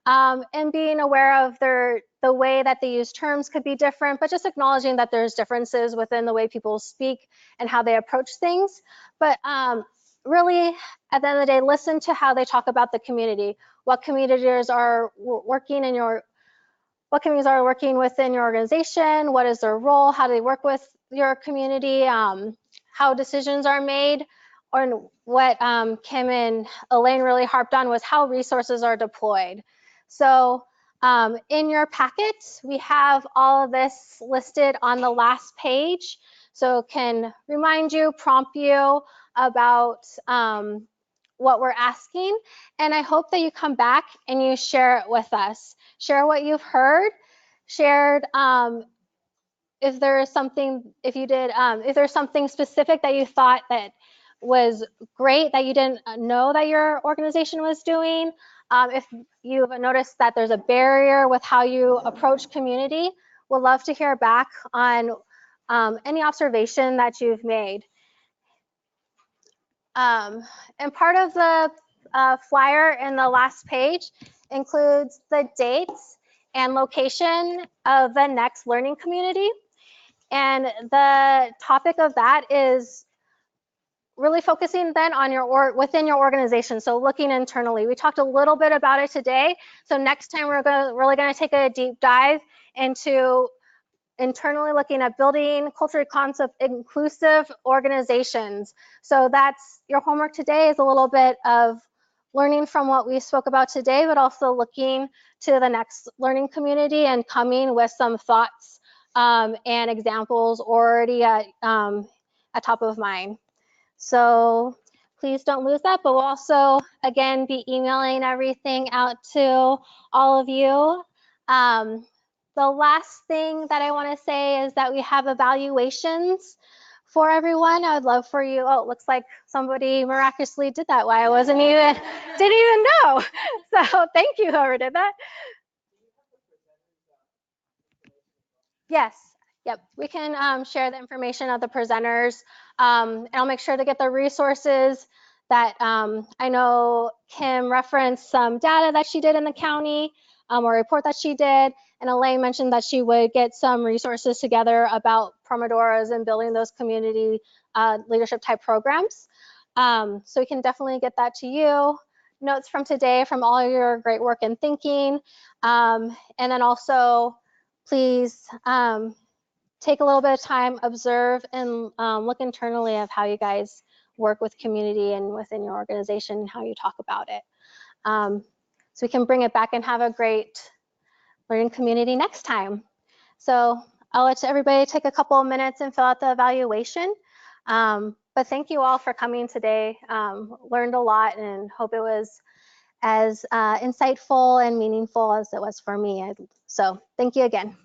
and being aware of the way that they use terms could be different, but just acknowledging that there's differences within the way people speak and how they approach things. But really, at the end of the day, listen to how they talk about the community. What communities are working in your what communities are working within your organization, what is their role, how do they work with your community, how decisions are made, or what Kim and Elaine really harped on was how resources are deployed. So in your packet, we have all of this listed on the last page. So it can remind you, prompt you about what we're asking. And I hope that you come back and you share it with us. Share what you've heard, shared if there is something, if there's something specific that you thought that was great that you didn't know that your organization was doing. If you've noticed that there's a barrier with how you approach community, we'd love to hear back on any observation that you've made. And part of the flyer in the last page includes the dates and location of the next learning community. And the topic of that is really focusing then on within your organization. So looking internally. We talked a little bit about it today. So next time we're really going to take a deep dive into internally looking at building culturally concept inclusive organizations. So that's your homework today, is a little bit of learning from what we spoke about today, but also looking to the next learning community and coming with some thoughts and examples already at top of mind. So please don't lose that, but we'll also, again, be emailing everything out to all of you. The last thing that I want to say is that we have evaluations for everyone. I would love for you, oh, it looks like somebody miraculously did that while I didn't even know. So thank you, whoever did that. Yes, yep, we can share the information of the presenters, and I'll make sure to get the resources that I know Kim referenced some data that she did in the county, or a report that she did, and Elaine mentioned that she would get some resources together about Pomodoros and building those community leadership type programs. So we can definitely get that to you. Notes from today from all your great work and thinking, and then also please take a little bit of time, observe, and look internally of how you guys work with community and within your organization and how you talk about it. So we can bring it back and have a great learning community next time. So I'll let everybody take a couple of minutes and fill out the evaluation. But thank you all for coming today. Learned a lot and hope it was as insightful and meaningful as it was for me. So thank you again.